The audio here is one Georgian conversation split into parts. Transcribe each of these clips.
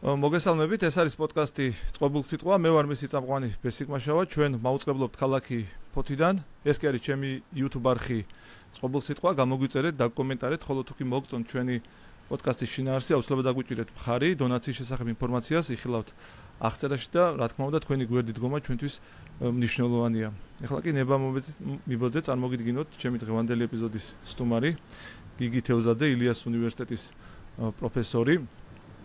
მოგესალმებით, ეს არის პოდკასტი წყობილ სიტყვა. მე ვარ მისი წამყვანი ბესიკ მაშავა. ჩვენ მაუწყებლობთ ქალაქი ფოთიდან. ეს კი არის ჩემი YouTube არხი წყობილ სიტყვა. გამოგვიწერეთ, დაკომენტარეთ, ხოლო თუ კი მოგწონთ ჩვენი პოდკასტის შინაარსი, აუცილებლად დაგვიჭირეთ მხარი, დონაციის შესახებ ინფორმაციას იხილავთ აღწერაში და რა თქმა უნდა თქვენი გვერდით დგომა ჩვენთვის მნიშვნელოვანია. ეხლა კი ნება მიბოძე წარმოგიდგინოთ ჩემი დღევანდელი ეპიზოდის სტუმარი, გიგი თევზაძე, ილიას უნივერსიტეტის პროფესორი.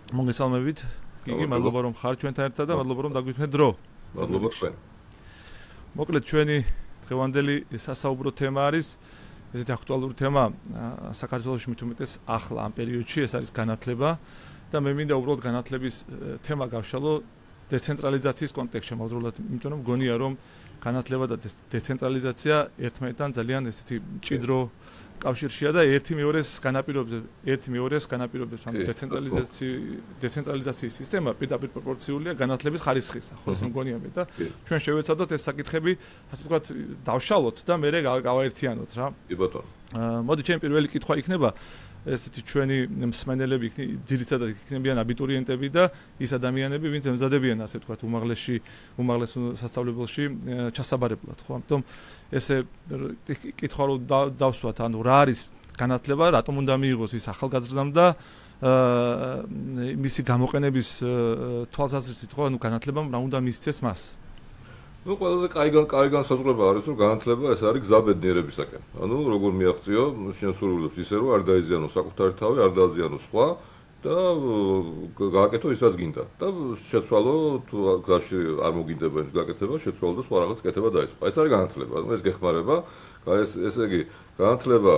მოგესალმებით, გიგი, მადლობა რომ ხარ ჩვენთან ერთად და მადლობა რომ დაგვიქმნეთ დრო. მადლობა თქვენ. მოკლედ ჩვენი დღევანდელი სასაუბრო თემა არის ესეთი აქტუალური თემა საქართველოში მით უმეტეს ახლა ამ პერიოდში, ეს არის განათლება და მე მინდა უბრალოდ განათლების თემა გავშალო დეცენტრალიზაციის კონტექსტში, მოძრაულად, იმიტომ რომ გონია რომ განათლება და დეცენტრალიზაცია ერთმანეთთან ძალიან ესეთი მჭიდრო კავშირშია და ერთი მეორეს განაპირობებს, ანუ დეცენტრალიზაციის სისტემა პირდაპირ პროპორციულია განათლების ხარისხის, ახლა ეს მგონია მე და ჩვენ შევეცადოთ ეს საკითხები, ასე ვთქვათ, დავშალოთ და მე გავაერთიანოთ რა. კი ბატონო. მოდი ჩემი პირველი კითხვა იქნება ესეთი ჩვენი მსმენელები ძირითადად იქნებიან აბიტურიენტები და ის ადამიანები, ვინც ემზადებიან, ასე ვთქვათ, უმაღლეს სასწავლებელში ჩასაბარებლად, ხო? ამიტომ ესე კითხვა რომ დავსვათ, ანუ რა არის განათლება, რატომ უნდა მიიღოს ის ახალგაზრდამ და მისი გამოყენების თვალსაზრისით, ხო, ანუ განათლებამ რა უნდა მისცეს მას? ყველაზე კაი განსაზღვრება არის, რომ განათლება ეს არის გზა ბედნიერებისაკენ. ანუ როგორ მიაღწიო შენ სურვილებს ისე რომ არ დაიზიანო საკუთარი თავი, არ დააზიანო სხვა და გააკეთო ის რაც გინდა. და შეცვალო თუ გზაში არ მოგინდება ის გაკეთება, შეცვალო და სხვა რაღაც კეთება დაიწყო. ეს არის განათლება. ანუ ეს გეხმარება, ესე იგი განათლება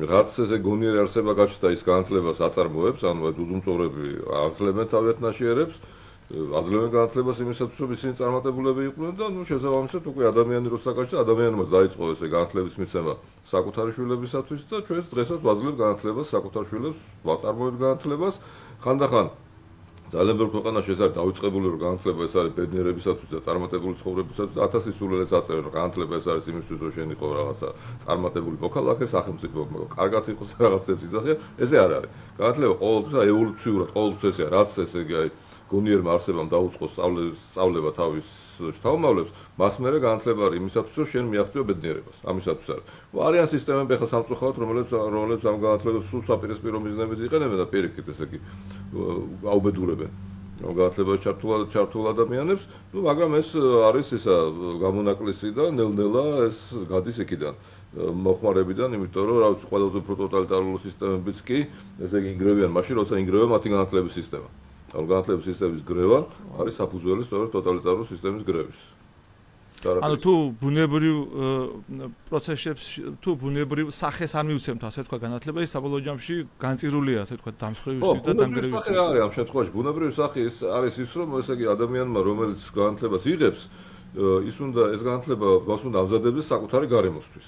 რაც ესე გონიერი არსება გაჩნდა ის განათლებას აწარმოებს, ანუ უზუმწოვრები აძლევენ თავიანთ ნაშიერებს. აძლევენ განათლებას იმისათვის, რომ ისინი წარმატებულები იყვნენ და შესაბამისად უკვე ადამიანი როცა გაჩნდა, ადამიანმა დაიწყო ესე განათლების მიცემა საკუთარი შვილებისათვის და ჩვენს დღესაც ვაძლევთ განათლებას საკუთარ შვილებს, ვაწარმოებთ განათლებას. ხანდახან ძალიან ბევრ ქვეყანაში ეს არის დავიწყებული, რომ განათლება ეს არის ბედნიერებისათვის და წარმატებული ცხოვრებისათვის. 1000 სულელეც აწერენ, რომ განათლება ეს არის იმისთვის, რომ შენ იყო რაღაცა წარმატებული მოქალაქე, სახელმწიფო კარგად იყოს რაღაცებს იძახე. ესე არ არის. განათლება ყოველთვის ევოლუციურად, ყოველთვის ესეა, რაც ესე იგი აი გონიერმა არსებამ დაუწყო სწავლება თავის შთამომავლებს, მას მერე განათლება არის იმისათვის, რომ შენ მიაღწიო ბედნიერებას. ამისათვის არის. არიან სისტემები ხა სამწუხაროდ, რომელიც ამ განათლებას სულ საპირისპირო მიზნებით იყენებენ და პირიქით ესე იგი აუბედურებენ. განათლებაში ჩართულ ადამიანებს, მაგრამ ეს არის ისა გამონაკლისი და ნელ-ნელა ეს გადის იქიდან. მოხმარებიდან, იმიტომ რომ რაღაც ყველაზე უფრო ტოტალიტარული სისტემებიც კი ესე იგი ინგრევიან მაშინ, როცა ინგრევა მათი განათლების სისტემა. ანუ განათლების სისტემის გრევა არის საფუძველი სწორედ ტოტალიტარული სისტემის გრევის. ანუ თუ ბუნებრივ პროცესებს, თუ ბუნებრივ სახეს არ მივცემთ, ასე თქვა განათლება, ის საბოლოო ჯამში განწირულია, ასე თქვა, დამსხვრევისთვის და დამგრევისთვის. ამ შემთხვევაში ბუნებრივი სახე არის ის, რომ ესე იგი ადამიანმა, რომელიც განათლებას იღებს, ეს განათლება მას უნდა ამზადებდეს საკუთარი გარემოსთვის.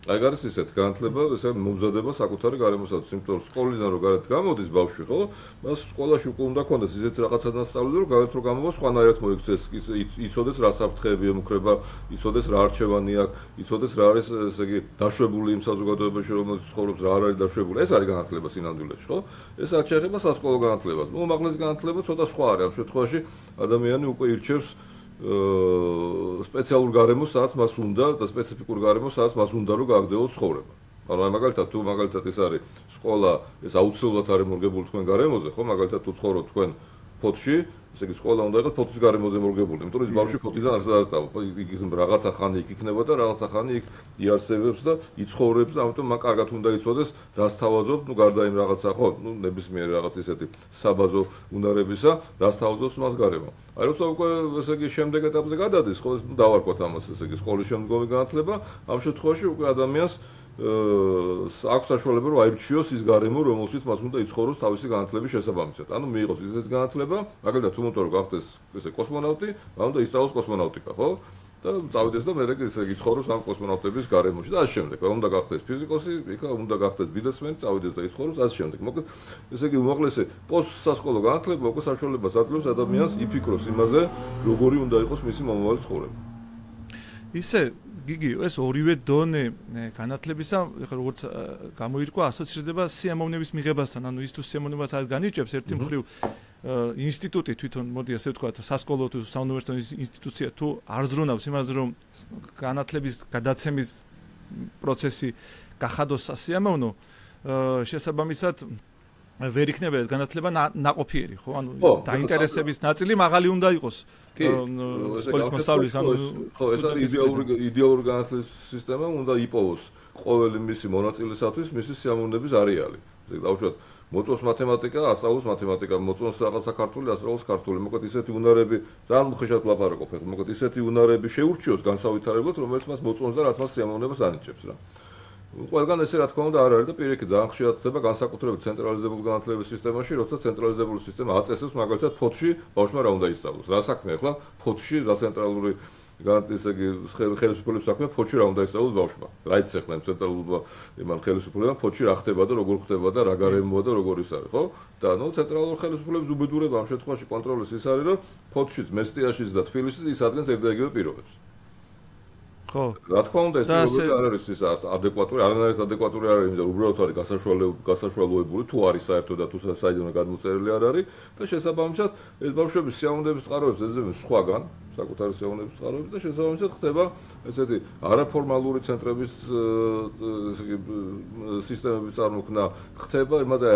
აი არის ისეთ განათლება, ესე მომზადება საკუთარი გარემოსთვის, იმიტომ რომ სკოლიდან რო გარეთ გამოდის ბავშვი, ხო? მას სკოლაში უკვე უნდა ქონდეს ისეთი რაღაცა დასწავლილი, რომ გარეთ რო გამოვა, სხვანაირად მოიქცეს, იცოდეს რა საფრთხეები ემუქრება, იცოდეს რა არჩევანი აქვს, იცოდეს რა არის ესე იგი დაშვებული იმ საზოგადოებაში, რომელიც ცხოვრობს, რა არ არის დაშვებული. ეს არის განათლება სინამდვილეში, ხო? ეს არ შეეხება სასკოლო განათლებას. უმაღლესი განათლება ცოტა სხვა არის. ამ შემთხვევაში ადამიანი უკვე ირჩევს სპეციალურ გარემოს, სადაც მას უნდა და სპეციფიკურ გარემოს, სადაც მას უნდა რომ გააგრძელოს ცხოვრება. ანუ მაგალითად თუ მაგალითად ეს არის სკოლა, ეს აუცილებლად არის მორგებული თქვენ გარემოზე, ხო? მაგალითად თუ ცხოვრობთ თქვენ ფოთში, ესე იგი სკოლა უნდა იყოს ფოთის გარემოზე მორგებული, იმიტომ რომ ის ბავშვი ფოთიდან არ გადაასწავლო. იქ რაღაცა ხანი იქ იქნება და რაღაცა ხანი იქ იარსებებს და იცხოვრებს და ამიტომ მან კარგად უნდა იცოდეს, რას თავაზობ, გარდა იმ რაღაცა, ხო, ნებისმიერი რაღაც ისეთი საბაზო უნარებისა, რას თავაზობს მას გარემო. აი როცა უკვე ესე იგი შემდეგ ეტაპზე გადადის, ხო, დავარქვათ ამას, ესე იგი სკოლის შემდგომი განათლება, ამ შემთხვევაში უკვე ადამიანს აქვს საშუალება რომ აირჩიოს ის გარემო, რომელშიც მას უნდა იცხოვროს თავისი განათლების შესაბამისად. ანუ მიიღოს ისეთი განათლება, მაგალითად თუ უნდა რომ გახდეს ესე კოსმონავტი, მან უნდა ისწავლოს კოსმონავტიკა, ხო? და წავიდეს და მე ესე იცხოვროს ამ კოსმონავტების გარემოში და ასე შემდეგ. უნდა გახდეს ფიზიკოსი, იქა უნდა გახდეს ბიზნესმენი, წავიდეს და იცხოვროს ასე შემდეგ. მოკლედ, ესე იგი უმაღლესი პოსტსასკოლო განათლება უკვე საშუალებას აძლევს ადამიანს იფიქროს იმაზე, როგორი უნდა იყოს მისი მომავალი ცხოვრება. ისე გიგი, ეს ორივე დონე განათლებისა, ეხლა როგორც გამოირკვა, ასოცირდება სიამოვნების მიღებასთან, ანუ ის თუ სიამოვნებას არ განიჭებს ერთი მხრივ ინსტიტუტი თვითონ მოდი ასე ვთქვათ, სასკოლო თუ საუნივერსიტეტო ინსტიტუცია თუ არ ზრუნავს იმაზე, რომ განათლების გადაცემის პროცესი გახადოს სასიამოვნო, შესაბამისად ვერ იქნება ეს განათლება ნაყოფიერი, ხო? ანუ დაინტერესების ნაწილი მაღალი უნდა იყოს. სკოლის მოსწავლის, ხო, ეს არის იდეალური განათლების სისტემა, უნდა იპოვოს ყოველი მისი მონაწილისათვის მისი სიამოვნების არეალი. დავუშვათ, მოწონს მათემატიკა, ასწავლოს მათემატიკა, მოწონს რაღაცა ქართული, ასწავლოს ქართული. მოკლედ ისეთი უნარები, ძალიან უხეშად ვლაპარაკობ, მოკლედ ისეთი უნარები შეურჩიოს განსავითარებლად, რომელიც მას მოწონს და რაც მას სიამოვნებას ანიჭებს რა. ყველგან ესე რა თქმა უნდა არ არის და პირიქით ძალიან ხშირად ხდება განსაკუთრებით ცენტრალიზებული განათლების სისტემაში, როცა ცენტრალიზებული სისტემა აწესებს მაგალითად ფოთში ბავშვმა რა უნდა ისწავლოს. რა საქმეა ახლა ფოთში რა ცენტრალური განათლების ხელისუფლების საქმეა ფოთში რა უნდა ისწავლოს ბავშვმა. რა იცი ახლა ცენტრალურმა იმან ხელისუფლებამ ფოთში რა ხდება და როგორ ხდება და რა გარემოა და როგორ ის არის, ხო? და ნუ ცენტრალურ ხელისუფლების უბედურება ამ შემთხვევაში კონტროლის ის არის, რომ ფოთშიც, მესტიაშიც და თბილისშიც ის ადგენს ერთ-ერთიგივე პირობებს. ხო. რა თქმა უნდა ეს პირობები არ არის ის ადეკვატური, არანაირად ადეკვატური არ არის, იმიტომ რომ უბრალოდ არის გასაშვალოებული, თუ არის საერთოდ და თუ საიდანვე გადმოწერილი არ არის და შესაბამისად ეს ბავშვები სიამოვნების წყაროებს ეძებენ სხვაგან, საკუთარი სიამოვნების წყაროებს და შესაბამისად ხდება ესეთი არაფორმალური ცენტრების სისტემების წარმოქმნა, ხდება იმაზე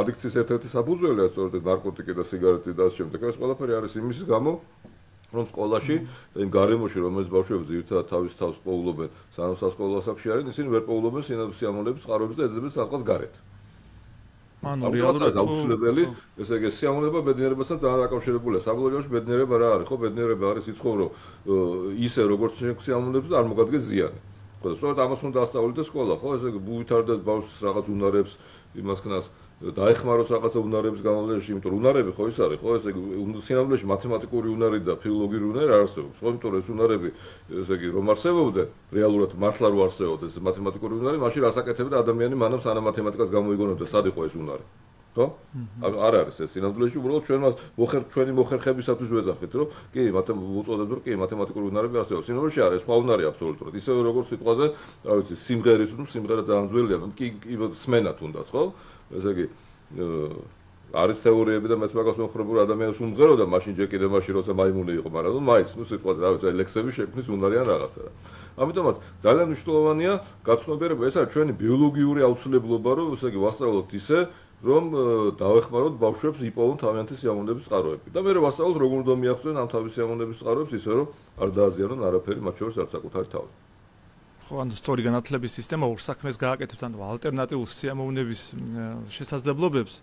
ადიქციის ერთ-ერთი საფუძველია სწორედ ნარკოტიკი და სიგარეტი და ამ შემდეგ. ეს ყველაფერი არის იმის გამო რომ სკოლაში და იმ გარემოში რომელიც ბავშვები ძირითადად თავის თავს პოულობენ სანამ სასკოლო ასაკში არის, ისინი ვერ პოულობენ სიამოვნების წყაროებს და ეძებენ სადღაც გარეთ. ანუ რეალურად აუცილებელი, ესე იგი სიამოვნება ბედნიერებასთან ძალიან დაკავშირებულია. საბოლოოში ბედნიერება რა არის? ხო, ბედნიერება არის იცხოვრო ისე როგორც სიამოვნებს და არ მოგადგეს ზიანი. ხო, სწორედ ამას უნდა ასწავლოს სკოლა, ხო, ესე იგი უვითარდეს ბავშვს რაღაც უნარებს, იმას ქნას დაეხმაროს რაღაცა უნარების გამოვლენაში, იმიტომ რომ უნარები ხო ის არის, ხო, ესე იგი სინამდვილეში მათემატიკური უნარი და ფილოლოგიური უნარი არ არსებობს. ხო, იმიტომ რომ ეს უნარები, ესე იგი რომ არსებობდნენ, რეალურად მართლა რო არსებობდეს მათემატიკური უნარი, მაშინ რას აკეთებდა ადამიანი მანამ სანამ მათემატიკას გამოიგონებდა, სად იყო ეს უნარი. ხო? არ არის ეს სინამდვილეში, უბრალოდ ჩვენი მოხერხებისათვის ვეძახით, რომ კი, უწოდებს რომ კი, მათემატიკური უნარები არსებობს. სინამდვილეში არის სხვა უნარი აბსოლუტურად. ისევე როგორც სიტყვაზე, რა ვიცი, სიმღერის, სიმღერა ძალიან ძველია, კი, სმენა თუნდაც, ხო? ესე იგი არის თეორიები და მეც მაგას მომხრებულ ადამიანს უმღეროდა მაშინ ჯერ კიდევ მაშინ როცა მაიმუნი იყო, მაგრამ ნუ მაინც სიტყვაზე რა ვიცი, ლექსები შექმნის უნარი ან რაღაცა რა. ამიტომაც ძალიან მნიშვნელოვანია გაცნობიერება, ეს არის ჩვენი ბიოლოგიური აუცილებლობა, რომ ესე იგი ვასწავლოთ ისე, რომ დავეხმაროთ ბავშვებს იპოვონ თავიანთი სიამოვნების წყაროები. და მე ვასწავლოთ როგორ უნდა მიაღწიონ ამ თავის სიამოვნების წყაროებს ისე, რომ არ დააზიანონ არაფერი მათ შორის არც საკუთარი თავი. ხო, ანუ სწორი განათლების სისტემა ორ საქმეს გააკეთებს, ანუ ალტერნატიულ სიამოვნების შესაძლებლობებს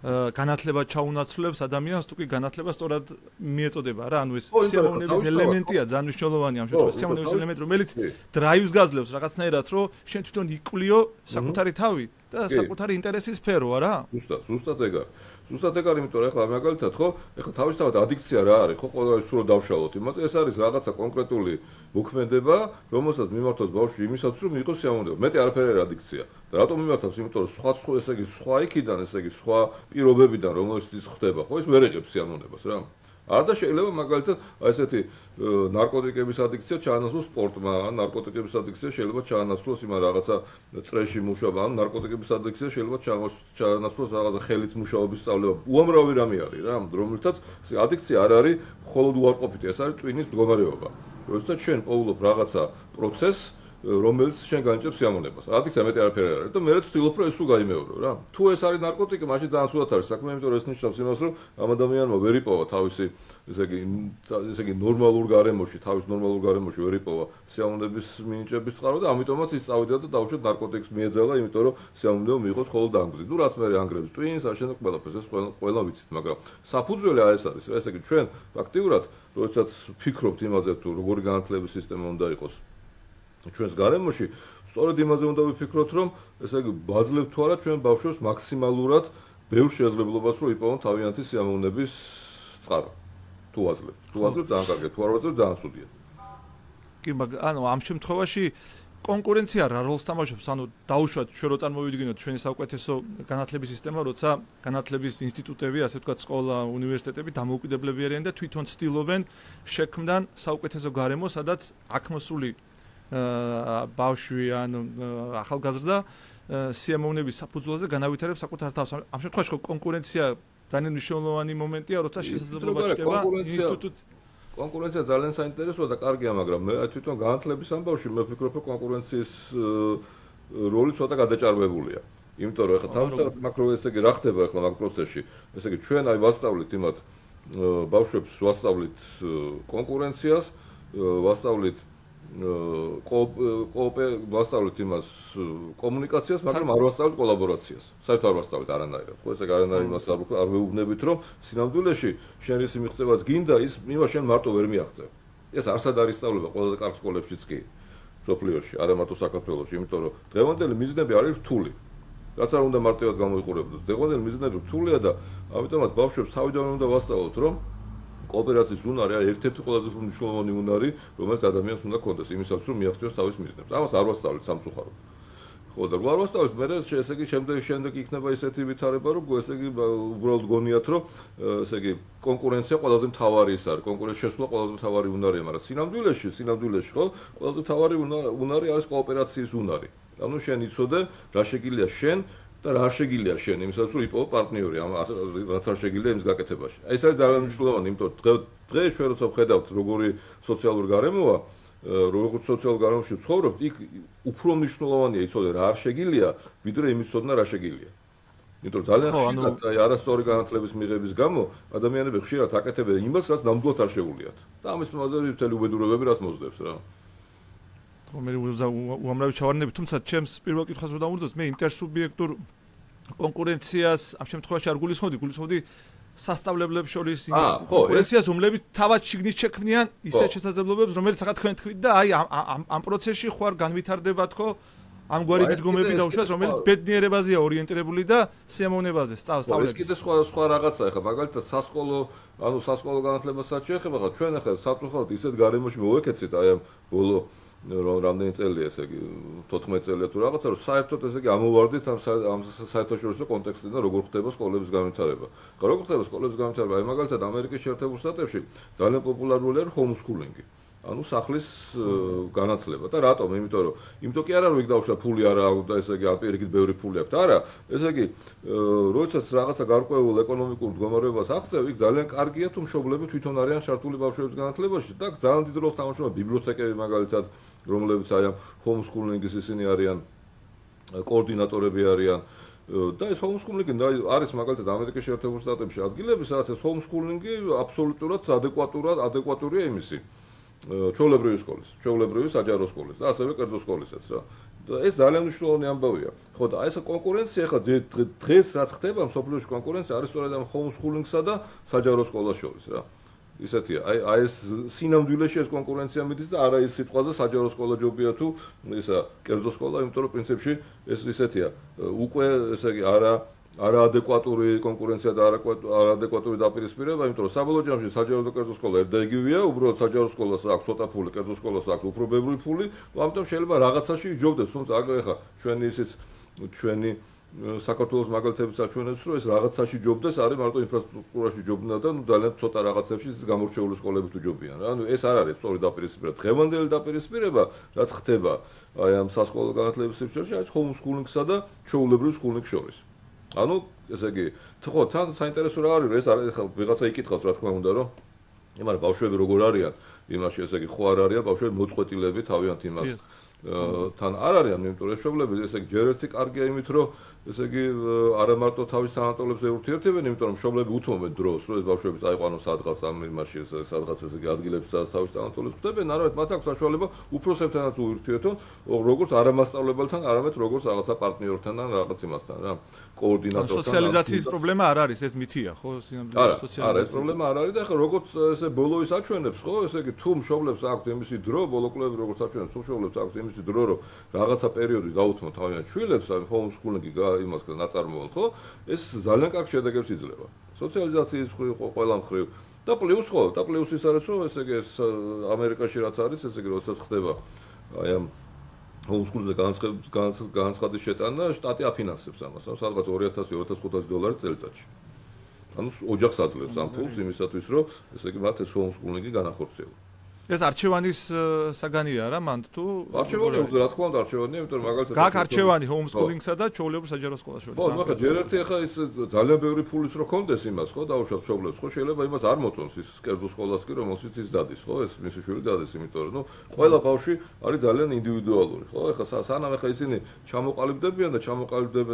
განათლება ჩაუნაცვლებს ადამიანს, თუ კი განათლება სწორად მიეწოდება რა, ანუ ეს სიამოვნების ელემენტია ძალიან მნიშვნელოვანი ამ შემთხვევაში, სიამოვნების ელემენტი, რომელიც დრაივს გაძლევს რაღაცნაირად, რომ შენ თვითონ იკვლიო საკუთარი თავი და საკუთარი ინტერესის სფერო, არა? ზუსტად ეგ არის. ზუსტად ეგ არის, იმიტომ რომ ახლა მაგალითად ხო, ახლა თავისთავად ადიქცია რა არის, ხო, ყველა სულ დავშალოთ იმაზე, ეს არის რაღაცა კონკრეტული მოქმედება, რომელსაც მიმართავს ბავშვი იმისათვის, რომ მიიღოს სიამოვნება. მეტი არაფერი არ ადიქცია. და რატომ მიმართავს? იმიტომ რომ სხვა ესე იგი სხვა იქიდან, ესე იგი სხვა პირობებიდან, რომელშიც ის ხდება, ხო, ის ვერ იღებს სიამოვნებას რა. არ და შეიძლება მაგალითად აი ესეთი ნარკოტიკების ადიქცია ჩაანაცვლოს სპორტმა, ან ნარკოტიკების ადიქცია შეიძლება ჩაანაცვლოს იმ რაღაცა წრეში მუშაობა, ან ნარკოტიკების ადიქცია შეიძლება ჩაანაცვლოს რაღაცა ხელით მუშაობის სწავლება. უამრავი რამე არის რა, რომელთაც ადიქცია არ არის მხოლოდ უარყოფითი, ეს არის ტვინის მდგომარეობა. როდესაც შენ პოულობ რაღაცა პროცესს, რომელიც შენ განიჭებს სიამოვნებას. ადიქცია მეტი არაფერი არ არის და მე ვცდილობ რომ ეს სულ გაიმეორო რა. თუ ეს არის ნარკოტიკი, მაშინ ძალიან სულად არის საქმე, იმიტომ რომ ეს ნიშნავს იმას, რომ ამ ადამიანმა ვერ იპოვა თავისი, ესე იგი ნორმალურ გარემოში, თავის ნორმალურ გარემოში ვერ იპოვა სიამოვნების მინიჭების წყარო და ამიტომაც ის წავიდა და დაუშვათ ნარკოტიკს მიეძალა, იმიტომ რომ სიამოვნება მიიღოს მხოლოდ ანგრიზით. ნუ რაც მე ანგრევს ტვინს, აშენო ყველაფერს, ეს ყველა ვიცით, მაგრამ საფუძველი ეს არის, ესე იგი ჩვენ ფაქტიურად, როდესაც ვფიქრობთ იმაზე, თუ როგორი განათლების სისტემა უნდა იყოს ჩვენს გარემოში, სწორედ იმაზე უნდა ვიფიქროთ, რომ ესე იგი ვაძლევთ თუ არა ჩვენ ბავშვებს მაქსიმალურად ბევრ შესაძლებლობას, რომ იპოვონ თავიანთი სიამოვნების წყარო. თუ ვაძლევთ, ძალიან კარგია, თუ არ ვაძლევთ, ძალიან ცუდია. კი, ანუ ამ შემთხვევაში კონკურენცია რა როლს თამაშობს? ანუ დაუშვათ ჩვენ რო წარმოვიდგინოთ ჩვენი საუკეთესო განათლების სისტემა, როცა განათლების ინსტიტუტები, ასე ვთქვათ, სკოლა, უნივერსიტეტები დამოუკიდებლები არიან და თვითონ ცდილობენ შექმნან საუკეთესო გარემო, სადაც აქ მოსული ბავშვი ან ახალგაზრდა სიამოვნების საფუძველზე განავითარებს საკუთარ თავს. ამ შემთხვევაში კონკურენცია ძალიან მნიშვნელოვანი მომენტია, როცა შესაძლებლობა ჩდება ინსტიტუტს კონკურენცია ძალიან საინტერესოა და კარგია, მაგრამ მე თვითონ განათლების ამბავში მე ვფიქრობ, რომ კონკურენციის როლი ცოტა გადაჭარბებულია. იმიტომ რომ ეხლა თავისთავად მაკრო ესე იგი რა ხდება ეხლა მაგ პროცესში. ესე იგი ჩვენ აი ვასწავლით იმათ ბავშვებს ვასწავლით კონკურენციას, ვასწავლით ვასწავლით იმას კომუნიკაციას, მაგრამ არ ვასწავლით კოლაბორაციას. საერთოდ არ ვასწავლით არანაირად. ხო ესე იგი არანაირად იმას არ ვეუბნებით, რომ სინამდვილეში შენ ისი მიღწევაც გინდა, იმას შენ მარტო ვერ მიაღწევ. ეს არსად არ ისწავლება ყველაზე კარგ სკოლებშიც კი სოფლიოში, არა მარტო საქართველოში, იმიტომ რომ დღევანდელი მიზნები არის რთული. რაც არ უნდა მარტივად გამოიყურებოდეს. დღევანდელი მიზნები რთულია და ამიტომაც ბავშვებს თავიდანვე უნდა ვასწავლოთ, რომ კოოპერაციის უნარი არის ერთ-ერთი ყველაზე მნიშვნელოვანი უნარი, რომელიც ადამიანს უნდა ჰქონდეს იმისათვის, რომ მიაღწიოს თავის მიზნებს. ამას არ ვასწავლეთ სამწუხაროდ. ხო და არ ვასწავლეთ, მე ესე იგი შემდეგ იქნება ისეთი ვითარება, რომ ესე იგი უბრალოდ გონიათ, რომ ესე იგი კონკურენცია ყველაზე მთავარი ის არის, კონკურენციის შესვლა ყველაზე მთავარი უნარია, მაგრამ სინამდვილეში ხო, ყველაზე მთავარი უნარი არის კოოპერაციის უნარი. ანუ შენ იცოდე რა შეგიძლია შენ და რა არ შეგიძლია შენ იმისათვის რომ იპოვო პარტნიორი ამ რაც არ შეგიძლია იმის გაკეთებაში. აი ეს არის ძალიან მნიშვნელოვანი, იმიტომ რომ დღეს ჩვენ როცა ვხედავთ როგორი სოციალური გარემოა, როგორც სოციალურ გარემოში ვცხოვრობთ, იქ უფრო მნიშვნელოვანია იცოდე რა არ შეგიძლია, ვიდრე იმის ცოდნა რა შეგიძლია. იმიტომ რომ ძალიან ხშირად აი არასწორი განათლების მიღების გამო ადამიანები ხშირად აკეთებენ იმას, რაც ნამდვილად არ შეუძლიათ. და ამის მომავალში მთელი უბედურებები რაც მოძდებს რა. მე უამრავი ჩავარდნები, თუმცა ჩემს პირველ კითხვას რო დავუძინოთ, მე ინტერსუბიექტურ კონკურენციას ამ შემთხვევაში არ გულისხმობდი სასწავლებლებს შორის კონკურენციას, რომლებიც თავად შიგნით შექმნიან ისეთ შესაძლებლობებს, რომელიც ახლა თქვენ თქვით და აი ამ პროცესში ხوار განვითარდება თქო ამგვარი მიდგომები და უშუალოდ რომელიც ბედნიერებაზეა ორიენტირებული და სიამოვნებაზე სწავლების. ეს კიდე სხვა რაღაცა ახლა მაგალითად სასკოლო განათლებასაც შეეხება, ხა ჩვენ ახლა საფრთხოდ ისეთ გარემოში მოვეკეცით აი ამ ბოლო რამდენი წელია, ესე იგი 14 წელია თუ რაღაცა, რომ საერთოდ ესე იგი ამოვარდით ამ საერთაშორისო კონტექსტიდან როგორ ხდება სკოლების განვითარება. როგორ ხდება სკოლების განვითარება? აი მაგალითად ამერიკის შეერთებულ შტატებში ძალიან პოპულარულია ჰომსკულინგი. ანუ სახლის განათლება და რატომ? იმიტომ კი არა რომ იქ დავშვა ფული არა აქვს და ესე იგი ამერიკით ბევრი ფული აქვს. არა, ესე იგი როდესაც რაღაცა გარკვეულ ეკონომიკურ მდგომარეობას აღწევ, იქ ძალიან კარგია თუ მშობლები თვითონ არიან ჩართული ბავშვების განათლებაში და ძალიან დიდ როლს თამაშობს ბიბლიოთეკები მაგალითად, რომლებიც აი ამ ჰომსკულინგის ისინი არიან კოორდინატორები არიან. და ეს ჰომსკულინგი არის მაგალითად ამერიკის შეერთებულ შტატებში ადგილები, სადაც ეს ჰომსკულინგი აბსოლუტურად ადეკვატურია იმისი ჩვეულებრივი სკოლის, ჩვეულებრივი საჯარო სკოლის და ასევე კერძო სკოლისაც რა. და ეს ძალიან მნიშვნელოვანი ამბავია. ხო და აი ეს კონკურენცია ხა დღეს რაც ხდება მსოფლიოში კონკურენცია არის სწორედ ამ ჰომსკულინგსა და საჯარო სკოლას შორის რა. ისეთია, აი ეს სინამდვილეში ეს კონკურენცია მიდის და არა ის სიტყვაზე საჯარო სკოლა ჯობია თუ ისა კერძო სკოლა, იმიტომ რომ პრინციპში ეს ისეთია. უკვე ესე იგი არაადეკვატური კონკურენცია და არაადეკვატური დაპირისპირება, იმიტომ რომ საბოლოო ჯამში საჯარო და კერძო სკოლა ერთ და იგივეა, უბრალოდ საჯარო სკოლას აქვს ცოტა ფული, კერძო სკოლას აქვს უფრო ბევრი ფული, ამიტომ შეიძლება რაღაცაში იჯობდეს, თუმცა ახლა ჩვენი ისიც ჩვენი საქართველოს მაგალითებიც აჩვენებს, რომ ეს რაღაცაში ჯობდეს, არის მარტო ინფრასტრუქტურაში ჯობნა და ძალიან ცოტა რაღაცებში გამორჩეული სკოლები თუ ჯობიან რა. ანუ ეს არ არის სწორი დაპირისპირება. დღევანდელი დაპირისპირება, რაც ხდება აი ამ სასკოლო განათლების სივრცეში, არის ჰომსკულინგსა და ჩვეულებრივ სკულინგს შორის. ანუ ესე იგი, ხო, თან საინტერესო რა არის, ეს არის ხა ვიღაცა იკითხავს რა თქმა უნდა, რომ მაგრამ ბავშვები როგორ არიან იმაში, ესე იგი, ხო არ არიან ბავშვები მოწყვეტილები თავიანთ იმას თან არ არიან, იმიტომ რომ მშობლები ესე იგი ჯერ ერთი კარგია იმით, რომ ესე იგი არა მარტო თავის თანატოლებს ეურთიერთებენ, იმიტომ რომ მშობლები უთმობენ დროს, რომ ეს ბავშვები წაიყვანონ სადღაც ამ იმაში, სადღაც ესე იგი ადგილებში, სადაც თავის თანატოლებს ხვდებენ, არამედ მათ აქვს საშუალება უფროსებთანაც უურთიერთონ, როგორც არამასწავლებელთან, არამედ როგორც რაღაცა პარტნიორთან ან რაღაც იმასთან რა, კოორდინატორთან. სოციალიზაციის პრობლემა არ არის, ეს მითია, ხო, სინამდვილეში სოციალიზაციის. არა, ეს პრობლემა არ არის და ახლა როგორც ესე ბოლოის აჩვენებს, ხო, ესე იგი თუ მშობლებს აქვს იმისი დრო, ბოლო კვლევები როგორც აჩვენებს, თუ მშობლებს აქვს იმისი დრო, რომ რაღაცა პერიოდი დაუთმოთ თავიანთ შვილებს, აი ჰომსკულინგი იმას ნაწარმოონ, ხო? ეს ძალიან კარგ შედეგებს იძლევა. სოციალიზაციის ყველა მხრივ და პლუს ხო, და პლუს ის არის, რომ ესე იგი ეს ამერიკაში რაც არის, ესე იგი როდესაც ხდება აი ამ ჰომსკულზე განაცხადის შეტანა, შტატი აფინანსებს ამას, სადღაც $2000-2500 წელიწადში. ანუ ოჯახს აძლევს ამ ფულს იმისათვის, რომ ესე იგი მათ ეს ჰომსკულინგი განახორციელონ. ეს არჩევანის საგანია რა მანდ თუ არჩევანი რა თქმა უნდა არჩევანია, იმიტომ რომ მაგალითად გაკ არჩევანი homeschooling-სა და ჩვეულებრივ საჯარო სკოლას შორის. ხო, მაგრამ ჯერ ერთი ახლა ის ძალიან ბევრი ფულის რო კონდეს იმას, ხო, დაუშვათ მშობლებს, ხო, შეიძლება იმას არ მოწონს ის კერძო სკოლას კი, რომელშიც ის დადის, ხო, ეს მისი შვილი დადის, იმიტომ რომ ყველა ბავშვი არის ძალიან ინდივიდუალური, ხო? ახლა სანამ ახლა ისინი ჩამოყალიბდებიან და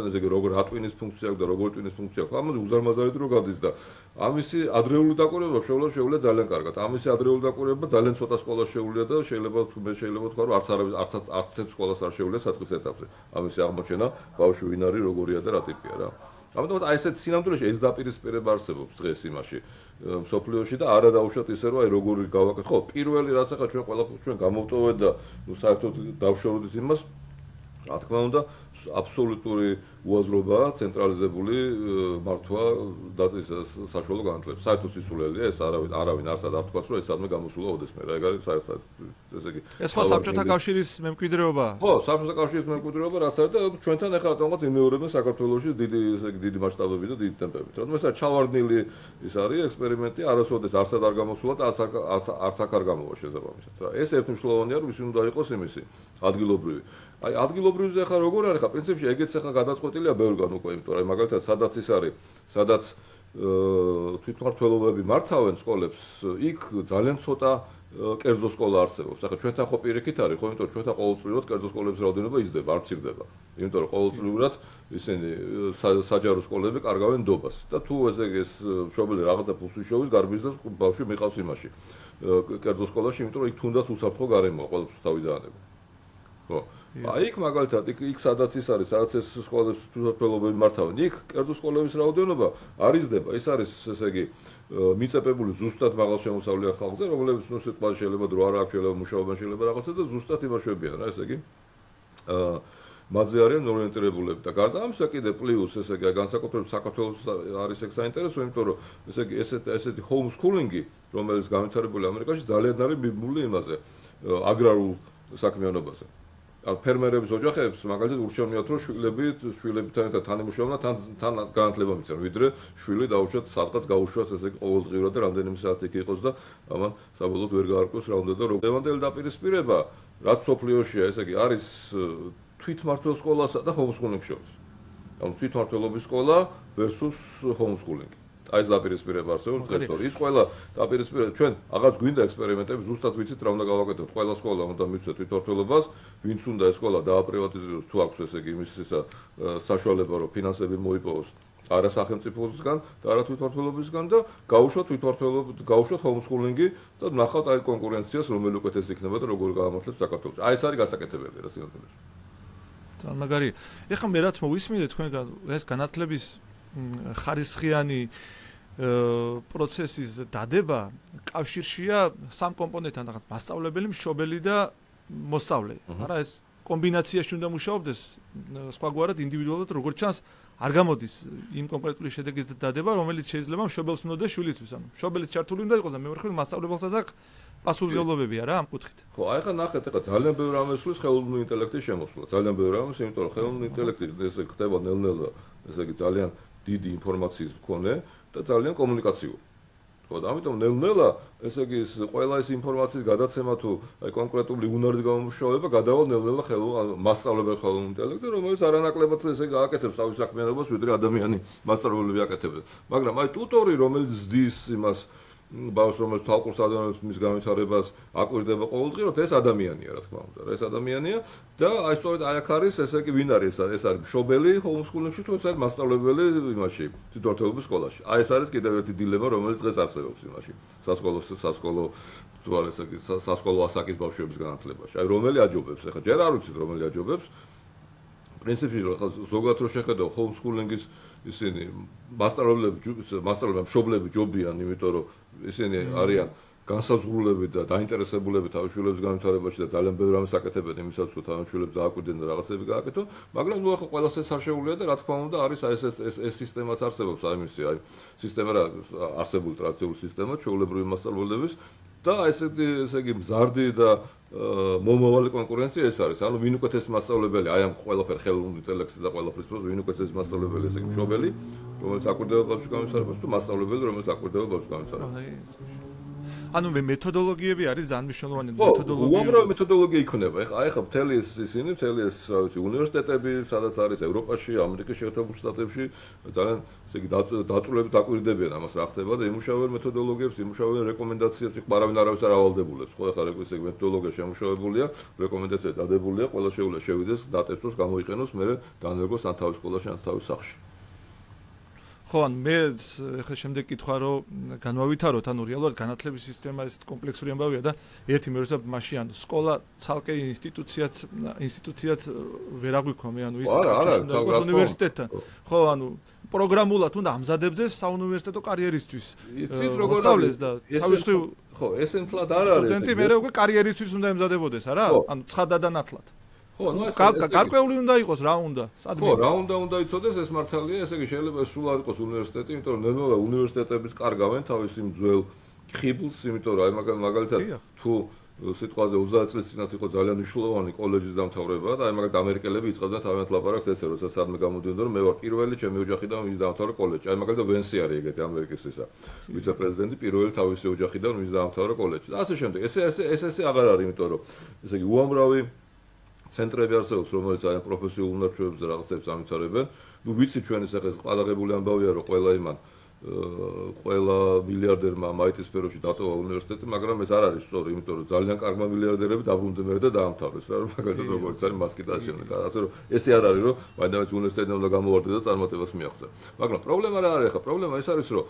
ესე იგი როგორ ატვინის ფუნქცია აქვს და როგორ ტვინის ფუნქცია აქვს, ამაზე უზარმაზარით რო გადის და ამისი ადრეული დაკვირვება შეუძლია ძალიან კარგად. ამისი ადრეული დაკვირვება ძალიან ცოტა სკოლას შეუძლია და შეიძლება თქვა რომ არც ერთ სკოლას არ შეუძლია საწყის ეტაპზე. ამისი აღმოჩენა ბავშვი ვინ არის, როგორია და რა ტიპია რა. ამიტომ აი ესეთ სინამდვილეში ეს დაპირისპირება არსებობს დღეს იმაში მსოფლიოში და არა დაუშვათ ისე რომ აი როგორი გავაკეთოთ. ხო, პირველი რაც ახლა ჩვენ გამოვტოვეთ და საერთოდ დავშოროთ იმას, რა თქმა უნდა, აბსოლუტური უაზრობაა ცენტრალიზებული მართვა და საშუალო განათლება. საერთოდ სისულელია ეს არავინ არ თქვას რომ ეს სადმე გამოსულა ოდესმე რა ეგ არის საერთოდ ესე იგი ეს ხო საბჭოთა კავშირის მემკვიდრეობაა. ხო, საბჭოთა კავშირის მემკვიდრეობა რაც არის და ჩვენთან ახლა რატომღაც იმეორებენ საქართველოში დიდი მასშტაბები და დიდი ტემპებით. რადგან ეს ჩავარდნილი ის არის ექსპერიმენტი, არასოდეს არსად არ გამოსულა და არც აქ არ გამოვა შესაბამისად რა. ეს ერთმნიშვნელოვანია რომ ის უნდა იყოს იმისი ადგილობრივი. აი ადგილობრივზე ახლა როგორ არის ხა პრინციპში ეგეც ახლა გადაწყვეტილია ბევრგან უკვე, იმიტომ რომ მაგალითად სადაც ის არის, სადაც თვითმმართველობები მართავენ სკოლებს, იქ ძალიან ცოტა კერძო სკოლა არსებობს. ახლა ჩვენთან ხო პირიქით არის, ხო, იმიტომ რომ ჩვენთან ყოველწლიურად კერძო სკოლების რაოდენობა იზრდება, არ მცირდება. იმიტომ რომ ყოველწლიურად ისინი საჯარო სკოლები კარგავენ ნდობას და თუ ესე იგი ეს მშობელი რაღაცა ფულს იშოვის, გარბიზდეს ბავშვი მიყავს იმაში კერძო სკოლაში, იმიტომ რომ იქ თუნდაც უსაფრთხო გარემოა ყოველთვის თავი დაანება. ხო. აი იქ მაგალითად იქ სადაც ის არის, სადაც ეს სკოლებს თვითმმართველობები მართავენ, იქ კერძო სკოლების რაოდენობა არ იზრდება. ის არის ესე იგი მიწებებული ზუსტად მაღალშემოსავლიან ხალხზე, რომლებიც ნუ სიტყვა შეიძლება დრო არ აქვს, შეიძლება მუშაობენ, შეიძლება რაღაცა და ზუსტად იმაშვებიან რა, ესე იგი მათზე არიან ორიენტირებულები და გარდა ამისა კიდე პლუს ესე იგი განსაკუთრებით საქართველოს არის ეგ საინტერესო, იმიტომ რომ ესე იგი ესეთი homeschooling-ი, რომელიც განვითარებულია ამერიკაში, ძალიან არის მიბმული იმაზე აგრარულ საქმიანობაზე. ფერმერების ოჯახებს მაგალითად ურჩევნიათ რომ შვილებთან ერთად თანამშრომლობდნენ და თან განათლება მისცემენ, ვიდრე შვილი დაუშვათ სადღაც გაუშვას ესე იგი ყოველდღიურად და რამდენიმე საათი იქ იყოს და ამან საბოლოოდ ვერ გაარკვევს რა უნდა და როგორ. დევანდელი დაპირისპირება, რაც სოფლიოშია, ესე იგი არის თვითმმართველ სკოლასა და homeschooling შორის. ანუ თვითმმართველობის სკოლა versus homeschooling. აი ეს დაპირისპირება არსებობს დღეს, ის ყველა დაპირისპირება ჩვენ აღარც გვინდა ექსპერიმენტები, ზუსტად ვიცით რა უნდა გავაკეთოთ. ყველა სკოლა უნდა მიცვეთ თვითმმართველობას, ვინც უნდა ეს სკოლა დააპრივატიზიროს, თუ აქვს ესე იგი იმის საშუალება რომ ფინანსები მოიპოვოს არა სახელმწიფოსგან და არა თვითმმართველობისგან და გაუშვათ homeschooling-ი და ნახავთ აი კონკურენციას რომელი უკეთესი იქნება და როგორ გაამართლებს საქართველოს. აი ეს არის გასაკეთებელი რა სინამდვილეში. ძალიან მაგარია. ეხლა მე რაც მოვისმინე თქვენგან ეს განათლების ხარისხიანი პროცესის დადება კავშირშია სამ კომპონენტთან, რაღაც მასწავლებელი, მშობელი და მოსწავლე. არა ეს კომბინაციაში უნდა მუშაობდეს, სხვაგვარად ინდივიდუალურად როგორც ჩანს არ გამოდის იმ კონკრეტული შედეგის დადება, რომელიც შეიძლება მშობელს უნდა და შვილისთვის. ანუ მშობელის ჩართული უნდა იყოს და მევერხელი მასწავლებელსაც აქვს პასუხისმგებლობებია რა ამ კუთხით. ხო, აი ხა ნახეთ, ახლა ძალიან ბევრი ამესulis ხელოვნური ინტელექტის შემოსვლა. ძალიან ბევრი ამის, იმიტომ რომ ხელოვნური ინტელექტი ესე ხდება ნელ-ნელა, ესე იგი ძალიან დიდი ინფორმაციის მქონე და ძალიან კომუნიკაციური. ხო, და ამიტომ ნელ-ნელა ესე იგი ყველა ეს ინფორმაციის გადაცემა თუ აი კონკრეტული უნარის გამომუშავება გადავალ ნელ-ნელა მასწავლებელ ხელოვნურ ინტელექტზე, რომელიც არანაკლებად ესე გააკეთებს თავის საქმიანობას, ვიდრე ადამიანი მასწავლებლები აკეთებენ. მაგრამ აი ტუტორი, რომელიც ზდის იმას ბავშვს, რომელიც თვალყურს ადანებს მის განვითარებას, აკვირდება ყოველდღიურად, ეს ადამიანია, რა თქმა უნდა. ეს ადამიანია და აი სწორედ აი აქ არის ესე იგი ვინ არის ეს არის მშობელი homeschooling-ში თუ ეს არის მასწავლებელი იმაში, თვითმმართველობის სკოლაში. აი ეს არის კიდევ ერთი დილემა, რომელიც დღეს არსებობს იმაში. სასკოლო თუ არის ესე იგი სასკოლო ასაკის ბავშვების განათლებაში. აი რომელი აჯობებს, ახლა ჯერ არ ვიცით რომელი აჯობებს. პრინციპში ზოგადად რო შეხედავ homeschooling-ის ისინი მასწავლებლები მშობლები ჯობიან, იმიტომ რომ ისინი არიან განსაზღვრულები და დაინტერესებულები თავის შვილების განვითარებაში და ძალიან ბევრ რამეს აკეთებენ იმისათვის, რომ თავის შვილებს დააკვირდნენ და რაღაცები გააკეთონ, მაგრამ ნუ ახლა ყველას ეს არ შეუძლია და რა თქმა უნდა არის აი ეს სისტემაც არსებობს, აი მისი აი სისტემა რა არსებული ტრადიციული სისტემა ჩვეულებრივი მასწავლებლების და ესე იგი მზარდი და მომავალი კონკურენცია ეს არის. ანუ ვინ უკეთესი მასწავლებელი, აი ამ ყველაფერ ხელოვნურ ინტელექტს და ყველაფრის პროცესს ვინ უკეთესი მასწავლებელი, ესე იგი მშობელი, რომელიც აკვირდება ბავშვის განვითარებას თუ მასწავლებელი, რომელიც აკვირდება ბავშვის განვითარებას. ანუ მე მეთოდოლოგიები არის ძალიან მნიშვნელოვანი უამრავი მეთოდოლოგია იქნება. ეხლა მთელი ეს ისინი, მთელი ეს, რა ვიცი, უნივერსიტეტები, სადაც არის ევროპაში, ამერიკის შეერთებულ შტატებში, ძალიან ესე იგი დაწვრილებით დაკვირდებიან ამას რა ხდება და იმუშავებენ მეთოდოლოგიებს, იმუშავებენ რეკომენდაციებს, არავინ არავის არ ავალდებულებს. ხო, ეხლა ეს მეთოდოლოგია შემუშავებულია, რეკომენდაცია დადებულია, ყველა შეუძლია შევიდეს, დატესტოს, გამოიყენოს, მერე დაანერგოს ან თავის სკოლაში, ან თავის სახლში. ხო, ან მე ხე შემდეგ კითხვა რომ განვავითაროთ, ანუ რეალურად განათლების სისტემა ეს კომპლექსური ამბავია და ერთი მე როცა მაშინ ანუ სკოლა ცალკე ინსტიტუციაც ვერ აღვიქვამე, ანუ ის უნივერსიტეტთან. ხო, ანუ პროგრამულად უნდა ამზადებდეს საუნივერსიტეტო კარიერისთვის. იცით როგორ არის და ხო, ეს ემთლად არ არის. სტუდენტი მე უკვე კარიერისთვის უნდა ემზადებოდეს, არა? ანუ ცხადად და ნათლად. ხო, ну გარკვეული უნდა იყოს, რა უნდა? ხო, რა უნდა იცოდეს, ეს მართალია, ესე იგი შეიძლება სულ არ იყოს უნივერსიტეტი, იმიტომ რომ ნელ-ნელა უნივერსიტეტების კარგავენ თავის იმ ძველ ხიბლს, იმიტომ რომ აი მაგალითად თუ სიტყვაზე 30 წლის წინათ იყო ძალიან მნიშვნელოვანი კოლეჯის დამთავრება და აი მაგალითად ამერიკელები იწყებდნენ თავიანთ ლაპარაკს ესე, როცა სადმე გამოდიოდნენ, რომ მე ვარ პირველი ჩემი ოჯახიდან ვინც დაამთავრა კოლეჯი. აი მაგალითად ვენსი არის ეგეთი ამერიკის ისა. ვიცე-პრეზიდენტი პირველი თავისი ოჯახიდან ვინც დაამთავრა კოლეჯი. და ასე შემდეგ. ესე აღარ არის, იმიტომ რომ ესე იგი უამრავი ცენტრები არსებობს, რომელიც აი პროფესიულ უნარჩვევებს და რაღაცებს ამიცარებენ. ნუ ვიცი ჩვენ ეს ახლა ყადაღებული ამბავია, რომ ყველა მილიარდერმა IT სფეროში დატოვა უნივერსიტეტი, მაგრამ ეს არ არის სწორი, იმიტომ რომ ძალიან კარგმა მილიარდერები დაბრუნდნენ მერე და დაამთავრეს, რა რომ მაგალითად როგორც არის მასკიტაში. ასე რომ ესე არ არის, რომ მაინც უნივერსიტეტიდან უნდა გამოვარდე და წარმატებას მიაღწია. მაგრამ პრობლემა რა არის ახლა? პრობლემა ეს არის, რომ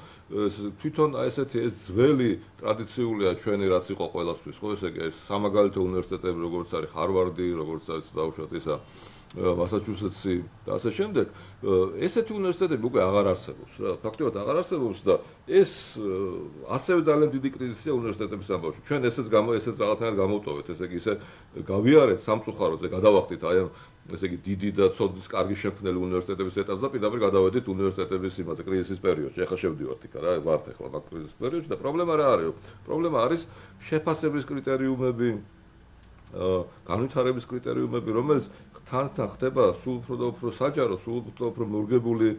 თვითონ აი ესეთი ეს ძველი ტრადიციულია ჩვენი რაც იყო ყველასთვის, ხო ესე იგი ეს სამაგალითო უნივერსიტეტები, როგორც არის ჰარვარდი, როგორც არის დაუშვათ ისა მასაჩუსეტსი და ასე შემდეგ, ესეთი უნივერსიტეტები უკვე აღარ არსებობს რა, ფაქტობრივად აღარ არსებობს და ეს ასევე ძალიან დიდი კრიზისია უნივერსიტეტების ამბავში. ჩვენ ესეც რაღაცნაირად გამოვტოვეთ, ესე იგი ისე გავიარეთ სამწუხაროზე, გადავახდით აი ამ ესე იგი დიდი და ცოდნის კარგი შემქმნელი უნივერსიტეტების ეტაპს და პირდაპირ გადავედით უნივერსიტეტების იმაზე კრიზისის პერიოდში. ახლა შევდივართ იქ რა, ვართ ახლა მაგ კრიზისის პერიოდში და პრობლემა რა არის? პრობლემა არის შეფასების კრიტერიუმები, განვითარების კრიტერიუმები, რომელიც თან ხდება სულ უფრო საჯარო, სულ უფრო მორგებული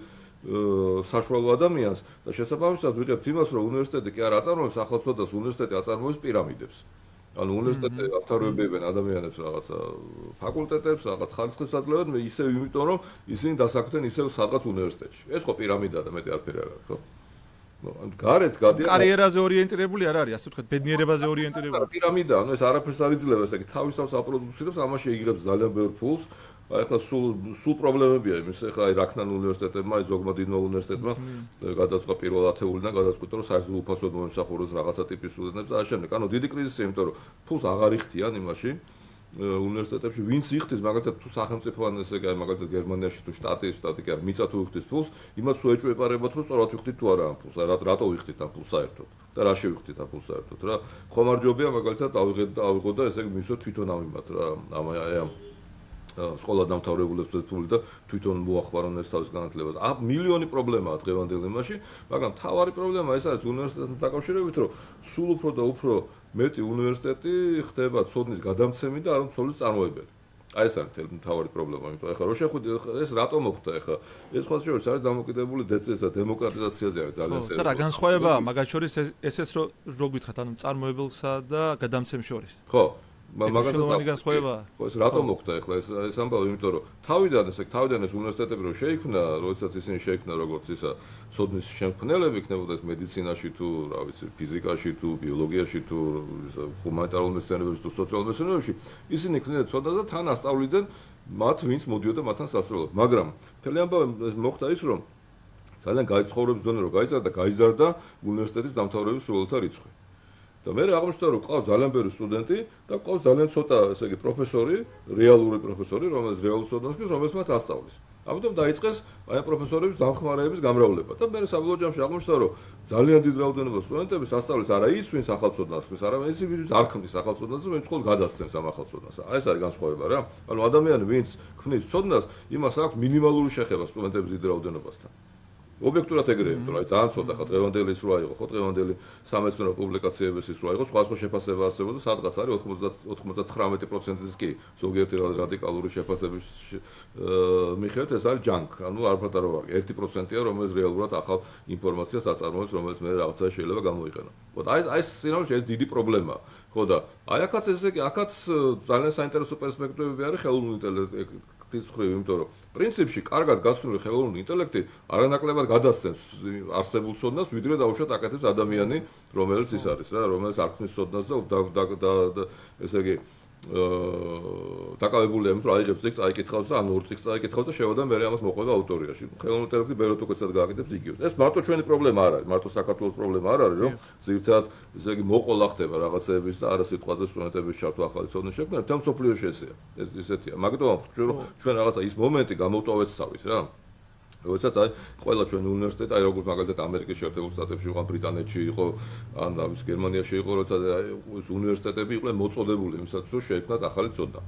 საშუალო ადამიანს და შესაბამისად ვიღებთ იმას, რომ უნივერსიტეტი კი არ აწარმოებს ახალწოდას, უნივერსიტეტი აწარმოებს პირამიდებს. ანუ უნივერსიტეტი აფთარებებენ ადამიანებს რაღაცა ფაკულტეტებს, რაღაც ხარისხებს აძლევენ, ისევ იმიტომ, რომ ისინი დასაქმდნენ ისევ სადღაც უნივერსიტეტში. ეს ხო პირამიდაა და მეტი არაფერი არ არის, ხო? ანუ გარეთ გადიან კარიერაზე ორიენტირებული არ არის, ასე ვთქვათ, ბედნიერებაზე ორიენტირებული. პირამიდა, ანუ ეს არაფერს არ იძლევა, ესე იგი თავის თავს აპროდუცირებს, ამაში იღებს ძალიან ბევრ ფულს. აი ახლა სულ პრობლემებია იმის, ახლა აი რაქნან უნივერსიტეტებმა, აი ზოგმა დიდმა უნივერსიტეტმა გადაწყდა პირველ ათეულიდან გადაწყვიტა, რომ საერთოდ უფასოდ მოემსახუროს რაღაცა ტიპის სტუდენტებს და ამ შემდეგ. ანუ დიდი კრიზისია, იმიტომ რომ ფულს აღარ იხდიან იმაში უნივერსიტეტებში, ვინც იხდის, მაგალითად თუ სახელმწიფო ან ესე იგი აი მაგალითად გერმანიაში თუ შტატი კი არ მიწა თუ იხდის ფულს, იმათ სულ ეჭვებარებათ, რომ სწორად ვიხდით თუ არა ამ ფულს, რატო ვიხდით ამ ფულს საერთოდ და რა შევიხდით ამ ფულს საერთოდ რა. ხომარჯობია მაგალითად ავიღოთ და ესე იგი მისვოთ თვითონ ამიმათ რა, ამ სკოლა დამთავრებულებს ფული და თვითონ მოახმარონ ეს თავის განათლებას. მილიონი პრობლემაა დღევანდელ იმაში, მაგრამ თავარი პრობლემა ეს არის უნივერსიტეტთან დაკავშირებით, რომ სულ უფრო და უფრო მეტი უნივერსიტეტი ხდება ცოდნის გადამცემი და არ ცოდნის წარმოებელი. აი ეს არის თავარი პრობლემა, იმიტომ ახლა რო შეხვიდეთ ეს რატომ მოხდა ახლა? ეს სხვა შორის არის დამოკიდებული დემოკრატიზაციაზე არის ძალიან სერიოზული. და რა განსხვავებაა მაგათ შორის ესეც რო გითხრათ, ანუ წარმოებელსა და გადამცემ შორის. ხო. მაგალითად ეს რატომ მოხდა ახლა ეს ამბავი, იმიტომ რომ თავიდან ეს უნივერსიტეტები რო შეიქმნა, როდესაც ისინი შეიქმნა როგორც ისა ცოდნის შემქმნელები, იქნებოდა ეს მედიცინაში თუ, რა ვიცი, ფიზიკაში თუ, ბიოლოგიაში თუ, ჰუმანიტარულ მეცნიერებებში თუ სოციალურ მეცნიერებებში, ისინი იქნებდნენ ცოდნას და თან ასწავლიდნენ მათ, ვინც მოდიოდა მათთან სასწავლებლად. მაგრამ მთელი ამბავი მოხდა ის, რომ ძალიან გაიცხოვრების დონე რო გაიზარდა უნივერსიტეტის დამთავრების სრულთა რიცხვი. და მე აღმოჩნდა, რომ ყავს ძალიან ბევრი სტუდენტი და ყავს ძალიან ცოტა, ესე იგი, პროფესორი, რეალური პროფესორი, რომელიც რეალურ ცოდნას გის, რომელიც მათ ასწავლის. ამიტომ დაიწყეს აი პროფესორების დამხმარეების გამრავლება. და მე საბოლოო ჯამში აღმოჩნდა, რომ ძალიან დიდ რაოდენობას სტუდენტებს ასწავლის არა ის, ვინც ახალწოდნას ხმის, არამედ ის, ვინც არ ხმის ახალწოდნას, ვინც მხოლოდ გადასცემს ამ ახალწოდნას. ეს არის განსხვავება რა. ანუ ადამიანი, ვინც ხმის ცოდნას, იმას აქვს მინიმალური შეხება სტუდენტების დიდ რაოდენობასთან. ობიექტურად ეგრეა, იმიტომ რომ ძალიან ცოტა ხა დღევანდელი ის რა იყო, ხო დღევანდელი სამეცნიერო პუბლიკაციების ის რა იყო, სხვა შეფასება არსებობდა, სადღაც არის 99%-იც კი, ზოგიერთი რადიკალური შეფასების მიხედვით ეს არის ჯანკ, ანუ არ პატარა ვარ, 1%-ია, რომელიც რეალურად ახალ ინფორმაციას აწარმოებს, რომელიც მე რაღაცა შეიძლება გამოიყენო. ხო და აი ეს სინამდვილეში ეს დიდი პრობლემაა. ხო და აი აქაც ესე იგი, აქაც ძალიან საინტერესო პერსპექტივები არის ხელოვნური ინტელექტის მხრივ, იმიტომ რომ პრინციპში კარგად გასწრული ხელოვნური ინტელექტი არანაკლებად გადასცემს არსებულ ცოდნას, ვიდრე დაუშვათ აკეთებს ადამიანი, რომელიც ის არის რა, რომელიც არ ქმნის ცოდნას და ესე იგი დაკავებულია იმით, რომ აიღებს ტექსტს, აიკითხავს და ან ორ ტექსტს აიკითხავს და შევადა მე ამას მოყვება აუტორიაში. ხელოვნური ინტელექტი ბევრად უკეთესად გააკეთებს იგივე. ეს მარტო ჩვენი პრობლემა არ არის, მარტო საქართველოს პრობლემა არ არის, რომ ზოგადად ესე იგი მოყოლა ხდება რაღაცეების და არა სიტყვაზე სტუდენტების ჩართვა ახალი ცოდნის შექმნა, თან სოფლიოში ესეა. ეს ისეთია. მაგიტომ ჩვენ რაღაცა ის მომენტი გამოვტოვებსავით რა. როდესაც აი ყველა ჩვენი უნივერსიტეტი, აი როგორც მაგალითად ამერიკის შეერთებულ შტატებში იყო, ბრიტანეთში იყო, ან ამის გერმანიაში იყო, როდესაც ეს უნივერსიტეტები იყვნენ მოწოდებული იმისათვის, რომ შეექმნათ ახალი ცოდნა.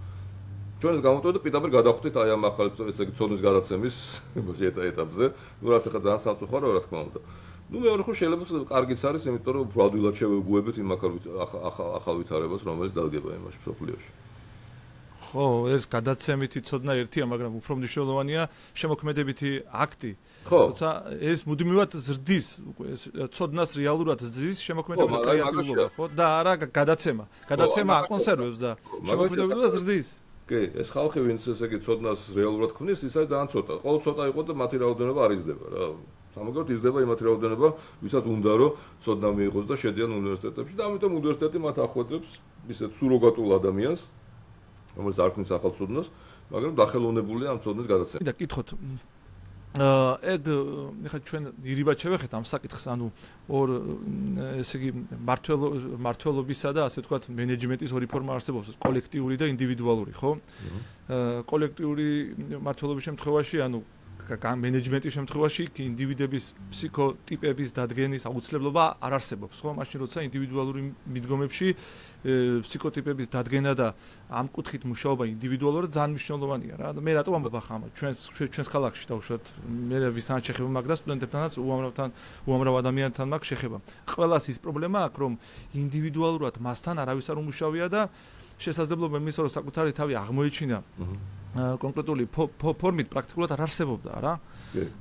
ჩვენ ეს გამოვტოვეთ და პირდაპირ გადავხვდით აი ამ ახალი ესე იგი ცოდნის გადაცემის ეტაპზე, ну რაც ახლა ძალიან სამწუხაროა რა თქმა უნდა. ну მეორე ხო შეიძლება კარგიც არის, იმიტომ რომ ბრალდულად შევეგუებით იმ ახალ ვითარებას, რომელიც დადგება იმაში სოფლიოში. ხო, ეს გადაცემითი ცოდნა ერთია, მაგრამ უფრო მნიშვნელოვანია შემოქმედებითი აქტი. ხო. თუმცა ეს მუდმივად ზრდის, ეს ცოდნას რეალურად ზრდის შემოქმედებითი კრეატიულობა, ხო? და არა გადაცემა. გადაცემა აკონსერვებს და შემოქმედებითი ზრდის. კი, ეს ხალხი, ვინც ესე იგი ცოდნას რეალურად ქმნის, ის არის ძალიან ცოტა. ყოველ ცოტა იყო და მათი რაოდენობა არ იზრდება რა. სამაგერად იზრდება იმათი რაოდენობა, ვისაც უნდა რომ ცოდნა მიიღოს და შედიან უნივერსიტეტებში და ამიტომ უნივერსიტეტი მათ ახვედრებს ისეთ სუროგატულ ადამიანს, რომელიც არ ქმნის ახალ ცოდნას, მაგრამ დახელოვნებულია ამ ცოდნის გადაცემა. და კითხოთ ეგ ეხლა ჩვენ ირიბად შევეხეთ ამ საკითხს, ანუ ორ ესე იგი მართლობისა და ასე ვთქვათ მენეჯმენტის ორი ფორმა არსებობს, კოლექტიური და ინდივიდუალური, ხო? კოლექტიური მართლობის შემთხვევაში, ანუ მენეჯმენტის შემთხვევაში ინდივიდების ფსიქოტიპების დადგენის აუცილებლობა არ არსებობს, ხო? მაშინ როცა ინდივიდუალური მიდგომებში ფსიქოტიპების დადგენა და ამ კუთხით მუშაობა ინდივიდუალურად ძალიან მნიშვნელოვანია რა. მე რატომ ამბობ ახლა ამ ჩვენს ქალაქში დავუშვათ მე ვისთან შეხება მაგ და სტუდენტებთანაც უამრავ ადამიანთან მაგ შეხება. ყველას ის პრობლემა აქვს, რომ ინდივიდუალურად მასთან არავის არ უმუშავია და შესაძლებლობა იმისა, რომ საკუთარი თავი აღმოეჩინა კონკრეტული ფორმით პრაქტიკულად არ არსებობდა რა.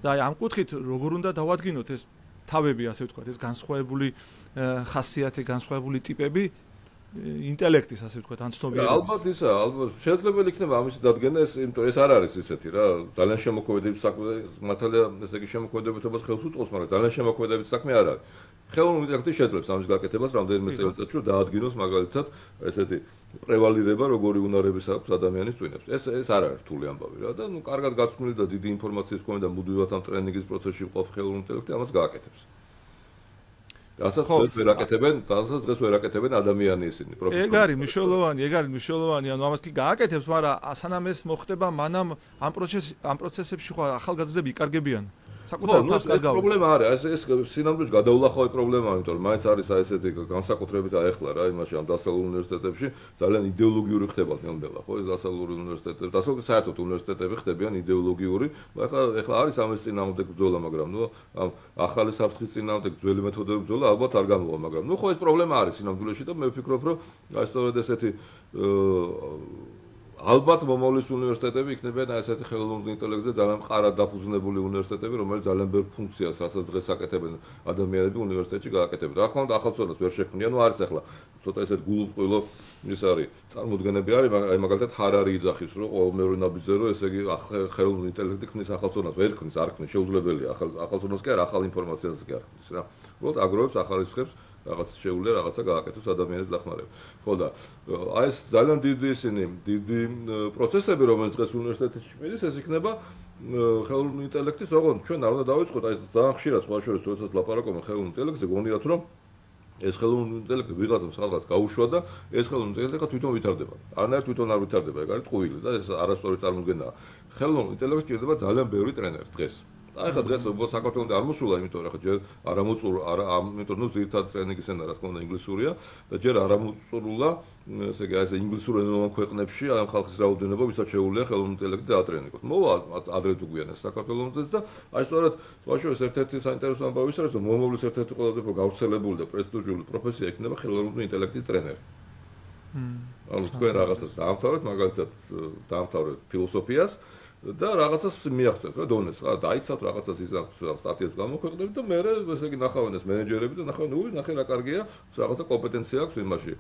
და აი ამ კუთხით როგორ უნდა დავადგინოთ ეს თავები, ასე ვთქვათ, ეს განსხვავებული ხასიათი, განსხვავებული ტიპები ინტელექტის, ასე ვთქვათ, ან ცნობიერების. ალბათ ისა, ალბათ შესაძლებელი იქნება ამისი დადგენა, იმიტომ ეს არ არის ისეთი რა, ძალიან შემოქმედებით საქმე, მართალია ესე იგი შემოქმედებითობას ხელს უწყობს, მაგრამ ძალიან შემოქმედებით საქმე არ არის. ხელოვნური ინტელექტი შეძლებს ამის გაკეთებას რამდენიმე წელიწადში, რომ დაადგინოს მაგალითად ესეთი პრევალირება, როგორი უნარების აქვს ადამიანის წვინებს. ეს არ არის რთული ამბავი რა და ნუ კარგად გაცნული და დიდი ინფორმაციის კონი და მუდმივად ამ ტრენინგის პროცესში ვყავ ხელოვნური ინტელექტი ამას გააკეთებს. რასაც დღეს ვერ აკეთებენ ადამიანი ისინი პროფესიონალი. ეგ არის მნიშვნელოვანი, ანუ ამას კი გააკეთებს, მაგრამ სანამ ეს მოხდება, მანამ ამ პროცესებში ხო ახალგაზრდები იკარგებიან. საკუთარ თავს კარგავენ. პრობლემა არის, ეს სინამდვილეში გადაულახავი პრობლემაა, იმიტომ რომ მაინც არის აი ესეთი განსაკუთრებით აეხლა რა, იმაში ამ დასავლურ უნივერსიტეტებში ძალიან იდეოლოგიური ხდება ნელ-ნელა, ხო, ეს დასავლური უნივერსიტეტები, დასავლური საერთოდ უნივერსიტეტები ხდებიან იდეოლოგიური, ეხლა არის ამის წინააღმდეგ ბრძოლა, მაგრამ ნუ ამ ახალი საფრთხის წინააღმდეგ ძველი მეთოდების ბრძოლა ალბათ არ გამოვა, მაგრამ ნუ ხო ეს პრობლემა არის სინამდვილეში და მე ვფიქრობ, რომ აი სწორედ ესეთი ალბათ მომავლის უნივერსიტეტები იქნებიან ესეთი ხელოვნური ინტელექტზე ძალიან მყარად დაფუძნებული უნივერსიტეტები, რომელიც ძალიან ბევრ ფუნქციას, რასაც დღეს აკეთებენ ადამიანები უნივერსიტეტში გააკეთებენ. რა თქმა უნდა, ახალ ცოდნას ვერ შექმნიან, ნუ არის ახლა ცოტა ესეთ გულუბრყვილო ის არის, წარმოდგენები არის, აი მაგალითად ჰარარი იძახის, რომ ყოველმეორე ნაბიჯზე რომ ესე იგი ხელოვნური ინტელექტი ქმნის ახალ ცოდნას, ვერ ქმნის, არ ქმნის, შეუძლებელია ახალ ცოდნას კი არა, ახალ ინფორმაციას კი არ ქმნის რა. უბრალოდ აგროვებს ახალისხებს რაღაც შეუძლია რაღაცა გააკეთოს ადამიანის დახმარება. ხო და აი ეს ძალიან დიდი პროცესები, რომელიც დღეს უნივერსიტეტებში მიდის, ეს იქნება ხელოვნური ინტელექტის, ოღონდ ჩვენ არ უნდა დავიწყოთ, აი ძალიან ხშირად სხვა შორის, როდესაც ლაპარაკობენ ხელოვნურ ინტელექტზე, გონიათ რომ ეს ხელოვნური ინტელექტი ვიღაცამ სადღაც გაუშვა და ეს ხელოვნური ინტელექტი თვითონ ვითარდება. არანაირ თვითონ არ ვითარდება, ეგ არის ტყუილი და ეს არასწორი წარმოდგენაა. ხელოვნურ ინტელექტს ჭირდება ძალიან ბევრი ტრენერი დღეს. აი ხა დღეს უბრალოდ საქართველოს არ მოსულა, იმიტომ რომ ხა ჯერ არ ამოწურა, იმიტომ რომ ძირითადად ტრენინგის ენა რა თქმა უნდა ინგლისურია და ჯერ არ ამოწურულა, ესე იგი ეს ინგლისურ ენოვან ქვეყნებში ამ ხალხის რაოდენობა ვისაც შეუძლია ხელოვნური ინტელექტი დაატრენინგოთ. მოვა ადრე თუ გვიანეს საქართველოსაც და აი სწორედ ვაშუეს ერთ-ერთი საინტერესო ამბავი ის არის, რომ მომავლის ერთ-ერთი ყველაზე უფრო გავრცელებული და პრესტიჟული პროფესია იქნება ხელოვნური ინტელექტის ტრენერი. ანუ თქვენ რაღაცას დაამთავრეთ, მაგალითად დაამთავრეთ ფილოსოფიას და რაღაცას მიაღწევთ რა დონეს, რა დაიცავთ რაღაცას იზამთ სტატიებს გამოქვეყნებით და მე ესე იგი ნახავენ ეს მენეჯერები და ნახავენ, ნახე რა კარგია, რაღაცა კომპეტენცია აქვს იმაში.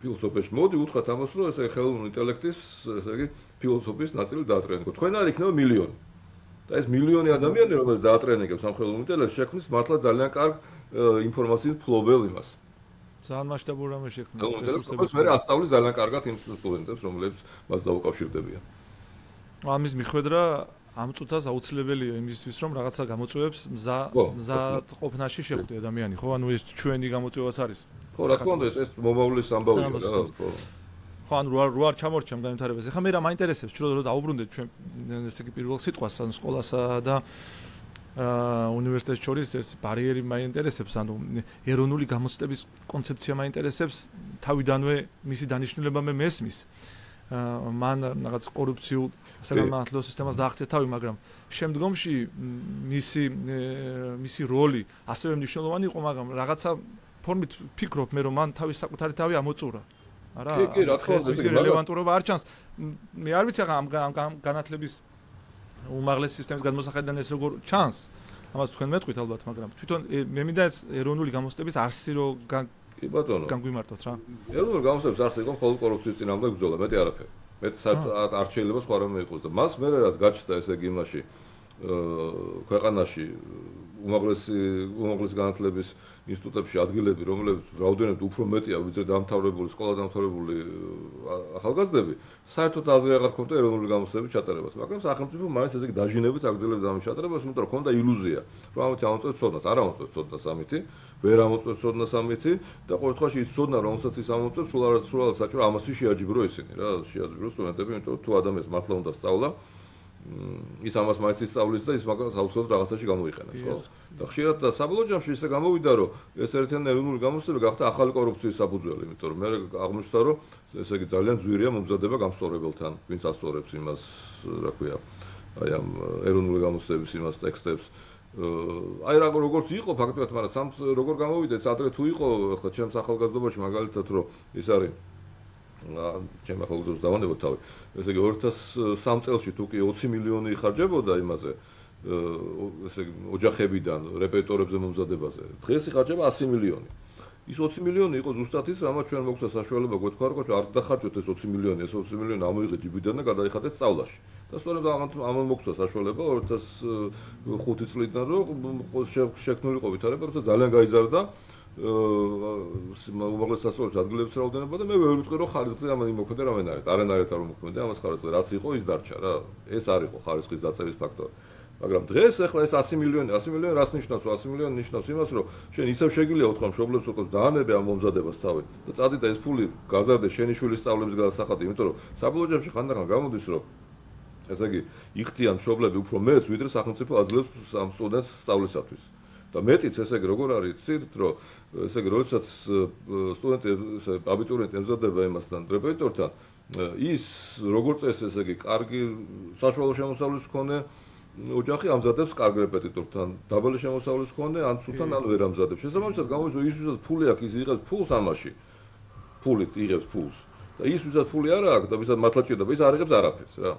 ფილოსოფიაში მოდი უთხრათ ამას, რომ ესე ხელოვნური ინტელექტის ესე იგი ფილოსოფიის ნაწილი დაატრენინგოთ. თქვენ არ იქნება მილიონი. და ეს მილიონი ადამიანი რომელიც დაატრენინგებს ამ ხელოვნურ ინტელექტს შექმნის მართლა ძალიან კარგ ინფორმაციის ფლობელ იმას. ძალიან მასშტაბურ რამე შექმნის რესურსებს. მე ასწავლის ძალიან კარგად იმ სტუდენტებს, რომლებიც მას დაუკავშირდებიან. ამის მიხვედრა ამ წუთას აუცილებელია იმისთვის, რომ რაღაცა გამოწვევებს მზა ყოფნაში შეხვდე ადამიანი, ხო? ანუ ეს ჩვენი გამოწვევაც არის. ხო, რა თქმა უნდა, ეს მომავლის ამბავია რა, ხო. ხო, ანუ რო არ ჩამორჩემ განვითარებას. ეხლა მე რა მაინტერესებს, ჩვენ რომ დაუბრუნდეთ ჩვენ ესე იგი პირველ სიტყვას, ანუ სკოლასა და უნივერსიტეტს შორის ეს ბარიერი მაინტერესებს, ანუ ეროვნული გამოცდების კონცეფცია მაინტერესებს, თავიდანვე მისი დანიშნულება მე მესმის. მან რაღაც კორუფციულ საგანმანათლებლო სისტემას დააღწია თავი, მაგრამ შემდგომში მისი როლი ასევე მნიშვნელოვანი იყო, მაგრამ რაღაცა ფორმით ფიქრობ მე რომ მან თავის საკუთარი თავი ამოწურა. არა? კი, რა თქმა უნდა, ეს რელევანტურობა არ ჩანს. მე არ ვიცი ახლა ამ განათლების უმაღლესი სისტემის გადმოსახედიდან ეს როგორ ჩანს. ამას თქვენ მეტყვით ალბათ, მაგრამ თვითონ მე მინდა ეს ეროვნული გამოცდების არსი რო კი ბატონო. განგვიმართოთ რა. ეროვნული გამოცდების არსი იყო მხოლოდ კორუფციის წინააღმდეგ ბრძოლა, მეტი არაფერი. მეტ არ შეიძლება სხვა რამე იყოს და მას მე რაც გაჩნდა ესე იგი იმაში ქვეყანაში უმაღლესი განათლების ინსტიტუტებში ადგილები, რომლებიც რაოდენობით უფრო მეტია ვიდრე დამთავრებული, სკოლა დამთავრებული ახალგაზრდები, საერთოდ აზრი აღარ ქონდა ეროვნული გამოცდების ჩატარებას. მაგრამ სახელმწიფო მაინც ესე იგი დაჟინებით აგრძელებდა ამის ჩატარებას, იმიტომ რომ ქონდა ილუზია, რომ ამით ამოწევს ცოდნას, არ ამოწევს ცოდნას ამითი, ვერ ამოწევს ცოდნას ამითი და ყოველ შემთხვევაში ის ცოდნა, რომელსაც ის ამოწევს, სულ საჭირო ამასში შეაჯიბრო ისინი რა, შეაჯიბრო სტუდენტები, იმიტომ რომ თუ ადამიანს მართლა უნდა სწავლა ის ამას მაინც ისწავლის და ის მაგას აუცილებლად რაღაცაში გამოიყენებს, ხო? და ხშირად და საბოლოო ჯამში ისე გამოვიდა, რომ ეს ერთიანი ეროვნული გამოცდები გახდა ახალი კორუფციის საფუძველი, იმიტომ რომ მე აღმოჩნდა, რომ ესე იგი ძალიან ძვირია მომზადება გამსწორებელთან, ვინც ასწორებს იმას, რა ქვია, აი ამ ეროვნული გამოცდების იმას ტექსტებს. აი როგორც იყო ფაქტობრივად, მაგრამ როგორ გამოვიდა, ადრე თუ იყო, ახლა ჩემს ახალგაზრდობაში მაგალითად, რომ ის არის ჩემ ახალგაზრდებს დავანებოთ თავი. ესე იგი 2003 წელს თუ კი 20 მილიონი იხარჯებოდა იმაზე, ესე იგი ოჯახებიდან რეპერტორებზე მომზადებაზე. დღეს იხარჯება 100 მილიონი. ის 20 მილიონი იყო ზუსტად ის, რამაც ჩვენ მოგვცა საშუალება გვეთქვა, რომ არ დახარჯოთ ეს 20 მილიონი, ეს 20 მილიონი ამოიღეთ ჯიბიდან და გადაიხადეთ სწავლაში. და სწორედ ამან მოგვცა საშუალება 2005 წლიდან, რომ შექმნილიყო ვითარება, როცა ძალიან გაიზარდა უმაღლეს სასწავლებლების ადგილების რაოდენობა და მე ვერ ვიტყვი რომ ხარისხზე ამან იმოქმედა რამენარით, არანაირად არ მოქმედა ამას ხარისხზე, რაც იყო ის დარჩა რა. ეს არ იყო ხარისხის დაწევის ფაქტორი. მაგრამ დღეს ახლა ეს 100 მილიონი რას ნიშნავს? 100 მილიონი ნიშნავს იმას, რომ შენ ისევ შეგიძლია უთხრა მშობლებს უკვე დაანებე ამ მომზადებას თავი და წადი და ეს ფული გაზარდე შენი შვილის სწავლების გადასახადი, იმიტომ რომ საბოლოო ჯამში ხანდახან გამოდის, რომ ესე იგი იხდიან მშობლები უფრო მეც, ვიდრე სახელმწიფო აძლევს ამ სტუდენტს სწავლისათვის. და მეტიც ესე იგი როგორ არის იცით, რომ ესე იგი როდესაც სტუდენტი ესე აბიტურიენტი ემზადება იმასთან რეპეტიტორთან, ის როგორც ესე იგი კარგი საშუალო შემოსავლის მქონე ოჯახი ამზადებს კარგ რეპეტიტორთან, დაბალი შემოსავლის მქონე ან ცუთან ან ვერ ამზადებს. შესაბამისად გამოდის, რომ ის ვისაც ფული აქვს, ის იღებს ფულს ამაში. ფულით იღებს ფულს. და ის ვისაც ფული არ აქვს და ვისაც მართლა ჭირდება, ის არ იღებს არაფერს რა.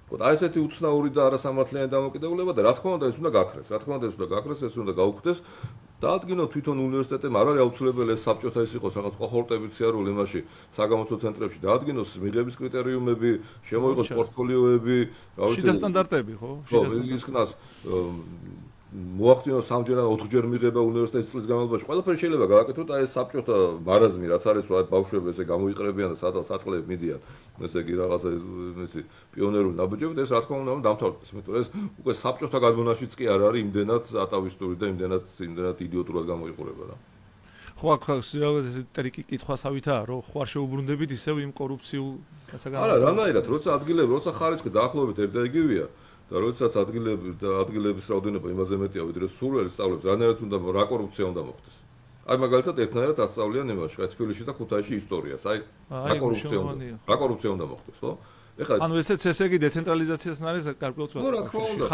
აი ესეთი უცნაური და არასამართლიანი დამოკიდებულება და რა თქმა უნდა ეს უნდა გაქრეს. რა თქმა უნდა ეს უნდა გაქრეს, ეს უნდა გაუქმდეს. დაადგინოთ თვითონ უნივერსიტეტებმა, არ არის აუცილებელი ეს საბჭოთა ის იყოს რაღაც კოჰორტებით სიარული იმაში საგამოცდო ცენტრებში დაადგინოს მიღების კრიტერიუმები, შემოიღოს პორტფოლიოები, რა ვიცი. შიდა სტანდარტები, ხო? შიდა სტანდარტები. მოახდინოს 3-ჯერ ან 4-ჯერ მიღება უნივერსიტეტის წლის განმავლობაში. ყველაფერი შეიძლება გააკეთოთ, აი ეს საბჭოთა მარაზმი, რაც არის, რომ ბავშვები ესე გამოიყრებიან და საწყლები მიდიან. ესე იგი რაღაცა ისე პიონერული ნაბიჯებით, ეს რა თქმა უნდა დამთავრდეს, იმიტომ რომ ეს უკვე საბჭოთა გადმონაშიც კი არ არის იმდენად ატავისტური და იმდენად იდიოტურად გამოიყურება რა. ხო, აქ ეს ტრიკი კითხვასავითაა, რომ ხო არ შეუბრუნდებით ისევ იმ კორუფციულ არა, რანაირად, როცა ადგილები, როცა ხარისხი დაახლოებით ერთ და იგივეა. და როდესაც ადგილების რაოდენობა იმაზე მეტია, ვიდრე სურვილი სწავლებს, რანაირად უნდა რა კორუფცია უნდა მოხდეს. აი მაგალითად ერთნაირად ასწავლიან იმაში, თბილისში და ქუთაისში ისტორიას. აი რა კორუფცია უნდა მოხდეს, ხო? ანუ ესე იგი დეცენტრალიზაციას არის გარკვეულწილად. რა თქმა უნდა.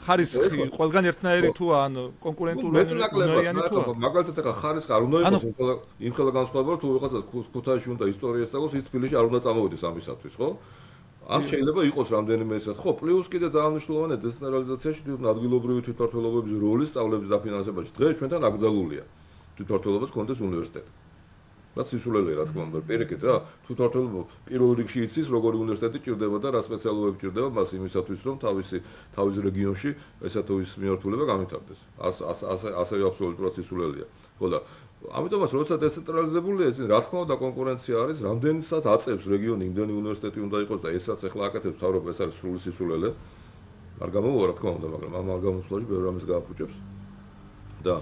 ხარისხი ყველგან ერთნაირი თუა, ან კონკურენტული თუა. მაგალითად ახლა ხარისხი არ უნდა იყოს იმ ხელა განსხვავება, თუ ვიღაცა ქუთაისში უნდა ისტორიას სწავლოს, ის თბილისში არ უნდა წამოვიდეს ამისათვის, ხო? ამ შეიძლება იყოს რამდენიმე ისეთ, ხო, პლუს კიდე ძალიან მნიშვნელოვანია დეცენტრალიზაციაში ადგილობრივი თვითმმართველობების როლი სწავლების დაფინანსებაში. დღეს ჩვენთან აკრძალულია. თვითმმართველობას კონდეს უნივერსიტეტი. რაც სისულელეა, რა თქმა უნდა, პირიქით რა, თვითმმართველობა პირველ რიგში იცის, როგორი უნივერსიტეტი ჭირდება და რა სპეციალობები ჭირდება მას იმისათვის, რომ თავის რეგიონში ესა თუ ის მიმართულება გამიტარდეს. ასე აბსოლუტურად სისულელეა. ხო და ამიტომაც როცა დეცენტრალიზებულია, ეს რა თქმა უნდა კონკურენცია არის, რამდენიცაც აწევს რეგიონი, იმდენი უნივერსიტეტი უნდა იყოს და ესაც ახლა აკეთებს თავრობა, ეს არის სრული სისულელე. არ გამოვა რა თქმა უნდა, მაგრამ ამ არ გამოსვლაში ბევრი რამეს გააფუჭებს. და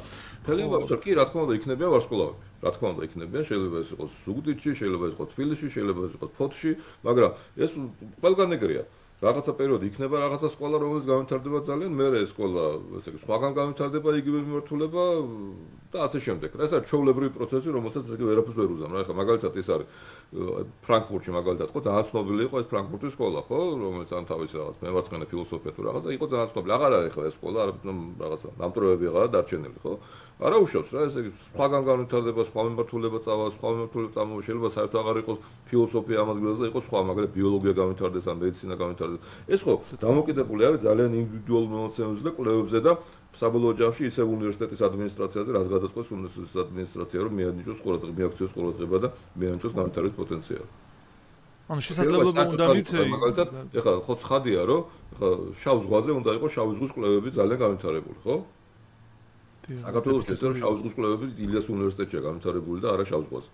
ხელოვნებაში კი რა თქმა უნდა იქნებიან ვარსკვლავები. რა თქმა უნდა იქნებიან, შეიძლება ეს იყოს ზუგდიდში, შეიძლება ეს იყოს თბილისში, შეიძლება ეს იყოს ფოთში, მაგრამ ეს ყველგან ეგრეა. რაღაცა პერიოდი იქნება რაღაცა სკოლა, რომელიც განვითარდება ძალიან, მერე ეს სკოლა, ესე იგი, სხვაგან განვითარდება იგივე მიმართულება და ასე შემდეგ. ეს არის ჩვეულებრივი პროცესი, რომელსაც ესე იგი ვერაფერს ვერ უზამ. რა ხა მაგალითად ეს არის ფრანკფურტში მაგალითად ხო ძალიან ცნობილი იყო ეს ფრანკფურტის სკოლა, ხო, რომელიც ამ თავის რაღაც მემარცხენე ფილოსოფია თუ რაღაცა იყო ძალიან ცნობილი. აღარ არის ხო ეს სკოლა, რაღაცა დამტვრევები აღარა დარჩენილი, ხო? არა უშავს რა, ესე იგი, სხვაგან განვითარდება, სხვა მიმართულება წავა, სხვა მიმართულება წამოვა, შეიძლება საერთოდ აღარ იყოს ფილოსოფია ამას გზაზე და იყოს სხვა, მაგალითად ბიოლოგია განვითარდეს ან მედიცინა განვითარდეს. ეს ხო დამოკიდებული არის ძალიან ინდივიდუალურ მომცემებზე და კვლევებზე და საბოლოო ჯამში ისევ უნივერსიტეტის ადმინისტრაციაზე, რაც გადაწყვეტს უნივერსიტეტის ადმინისტრაცია, რომ მიანიშნოს მიაქციოს ყურადღება და მიანიშნოს განვითარების პოტენციალი. ანუ შესაძლებლობა უნდა მიცეი. მაგალითად, ეხლა ხო ცხადია, რომ ეხლა შავ ზღვაზე უნდა იყოს შავი ზღვის კვლევები ძალიან განვითარებული, ხო? საქართველოს ეს რომ შავ ზღვის კვლევები ილიას უნივერსიტეტშია განვითარებული და არა შავ ზღვაზე.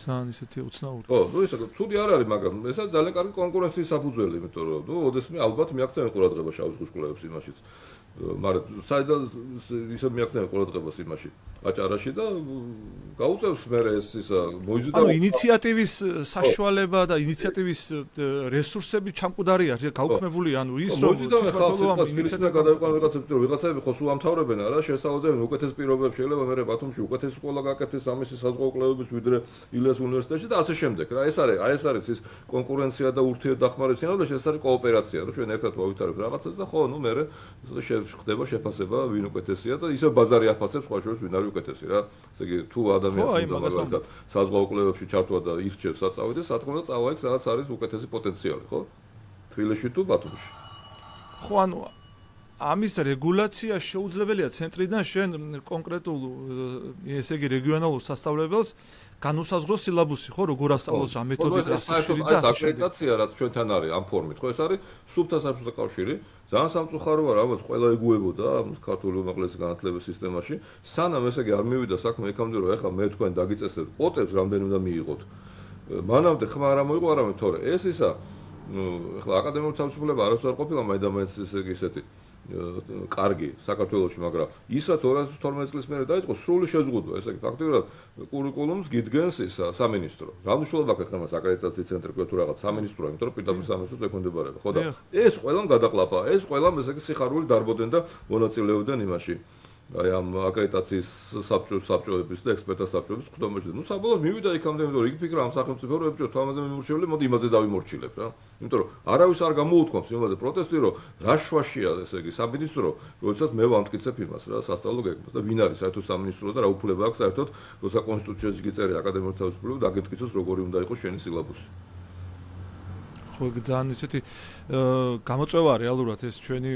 ძალიან ისეთი უცნაური. ხო, ნუ ისე ცუდი არ არის, მაგრამ ესაც ძალიან კარგი კონკურენციის საფუძველი, იმიტომ რომ ნუ ოდესმე ალბათ მიაქცევენ ყურადღება შავ ზღვის კვლევებს იმაშიც. მაგრამ საერთოდ ისე მიაქცევენ ყურადღებას იმაში აჭარაში და გაუწევს მე ეს ისა მოიზიდა. ანუ ინიციატივის საშუალება და ინიციატივის რესურსები ჩამკვდარი არის, გაუქმებული, ანუ ის რომ თვითმმართველობა ინიციატივა გადაიყვანა ვიღაცები ხო სულ ამთავრებენ არა, შესაძლებელი უკეთეს პირობებს შეიძლება მე ბათუმში უკეთეს სკოლა გაკეთეს ამისი საზღვაო კვლევების ვიდრე ილიას უნივერსიტეტში და ასე შემდეგ. რა ეს არის ის კონკურენცია და ურთიერთდახმარების სინამდვილეში ეს არის კოოპერაცია, რომ ჩვენ ერთად ვავითარებთ რაღაცას და ხო, ნუ მე ხდება შეფასება ვინ უკეთესია და ისე ბაზარი აფასებს სხვა შორის ვინ არის უკეთესი რა. ესე იგი თუ ადამიანი მაგალითად საზღვაო კვლევებში ჩართვა და ირჩევს საწავი და სათქმე და წავა იქ სადაც არის უკეთესი პოტენციალი, ხო? თბილისში თუ ბათუმში. ხო, ანუ ამის რეგულაცია შეუძლებელია ცენტრიდან შენ კონკრეტულ ესე იგი რეგიონალურ სასწავლებელს განუსაზღვრო სილაბუსი, ხო, როგორ ასწავლოს რა მეთოდით რა შეშირი და ეს აკრედიტაცია რაც ჩვენთან არის ამ ფორმით, ხო, ეს არის სუფთა საბჭოთა კავშირი, ძალიან სამწუხაროა რა, ამას ყველა ეგუებოდა ქართული უმაღლესი განათლების სისტემაში, სანამ ესე იგი არ მივიდა საქმე იქამდე, რომ ეხლა მე თქვენ დაგიწესებთ პოტებს რამდენი უნდა მიიღოთ. მანამდე ხმა არ მოიყვა არამედ თორე ეს ისა, ეხლა აკადემიური თავისუფლება არასდროს არ ყოფილა მაინც ესე იგი ესეთი კარგი საქართველოში, მაგრამ ის რაც 2012 წლის მერე დაიწყო სრული შეზღუდვა, ესე იგი ფაქტობრივად კურიკულუმს გიდგენს ისა სამინისტრო. რა მნიშვნელობა აქვს ახლა აკრედიტაციის ცენტრი თუ რაღაც სამინისტროა, იმიტომ რომ პირდაპირ სამინისტროს ექვემდებარება. ხო და ეს ყველამ გადაყლაპა, ეს ყველამ ესე იგი სიხარული დარბოდნენ და მონაწილეობდნენ იმაში. აი ამ აკრედიტაციის საბჭოების და ექსპერტთა საბჭოების ხდომაში. ნუ საბოლოოდ მივიდა იქამდე, იმიტომ რომ იქ ფიქრა ამ სახელმწიფო რომ ებჭო თამაზე მიმორჩილებელი, მოდი იმაზე დავიმორჩილებ რა. იმიტომ რომ არავის არ გამოუთქვამს იმაზე პროტესტი, რომ რა შვაშია ესე იგი სამინისტრო, როდესაც მე ვამტკიცებ იმას რა სასწავლო გეგმას და ვინ არის საერთოდ სამინისტრო და რა უფლება აქვს საერთოდ, როცა კონსტიტუციაში გიწერია აკადემიური თავისუფლება და აგიტკიცოს როგორი უნდა იყოს შენი სილაბუსი. ხო, ძალიან ისეთი გამოწვევა რეალურად ეს ჩვენი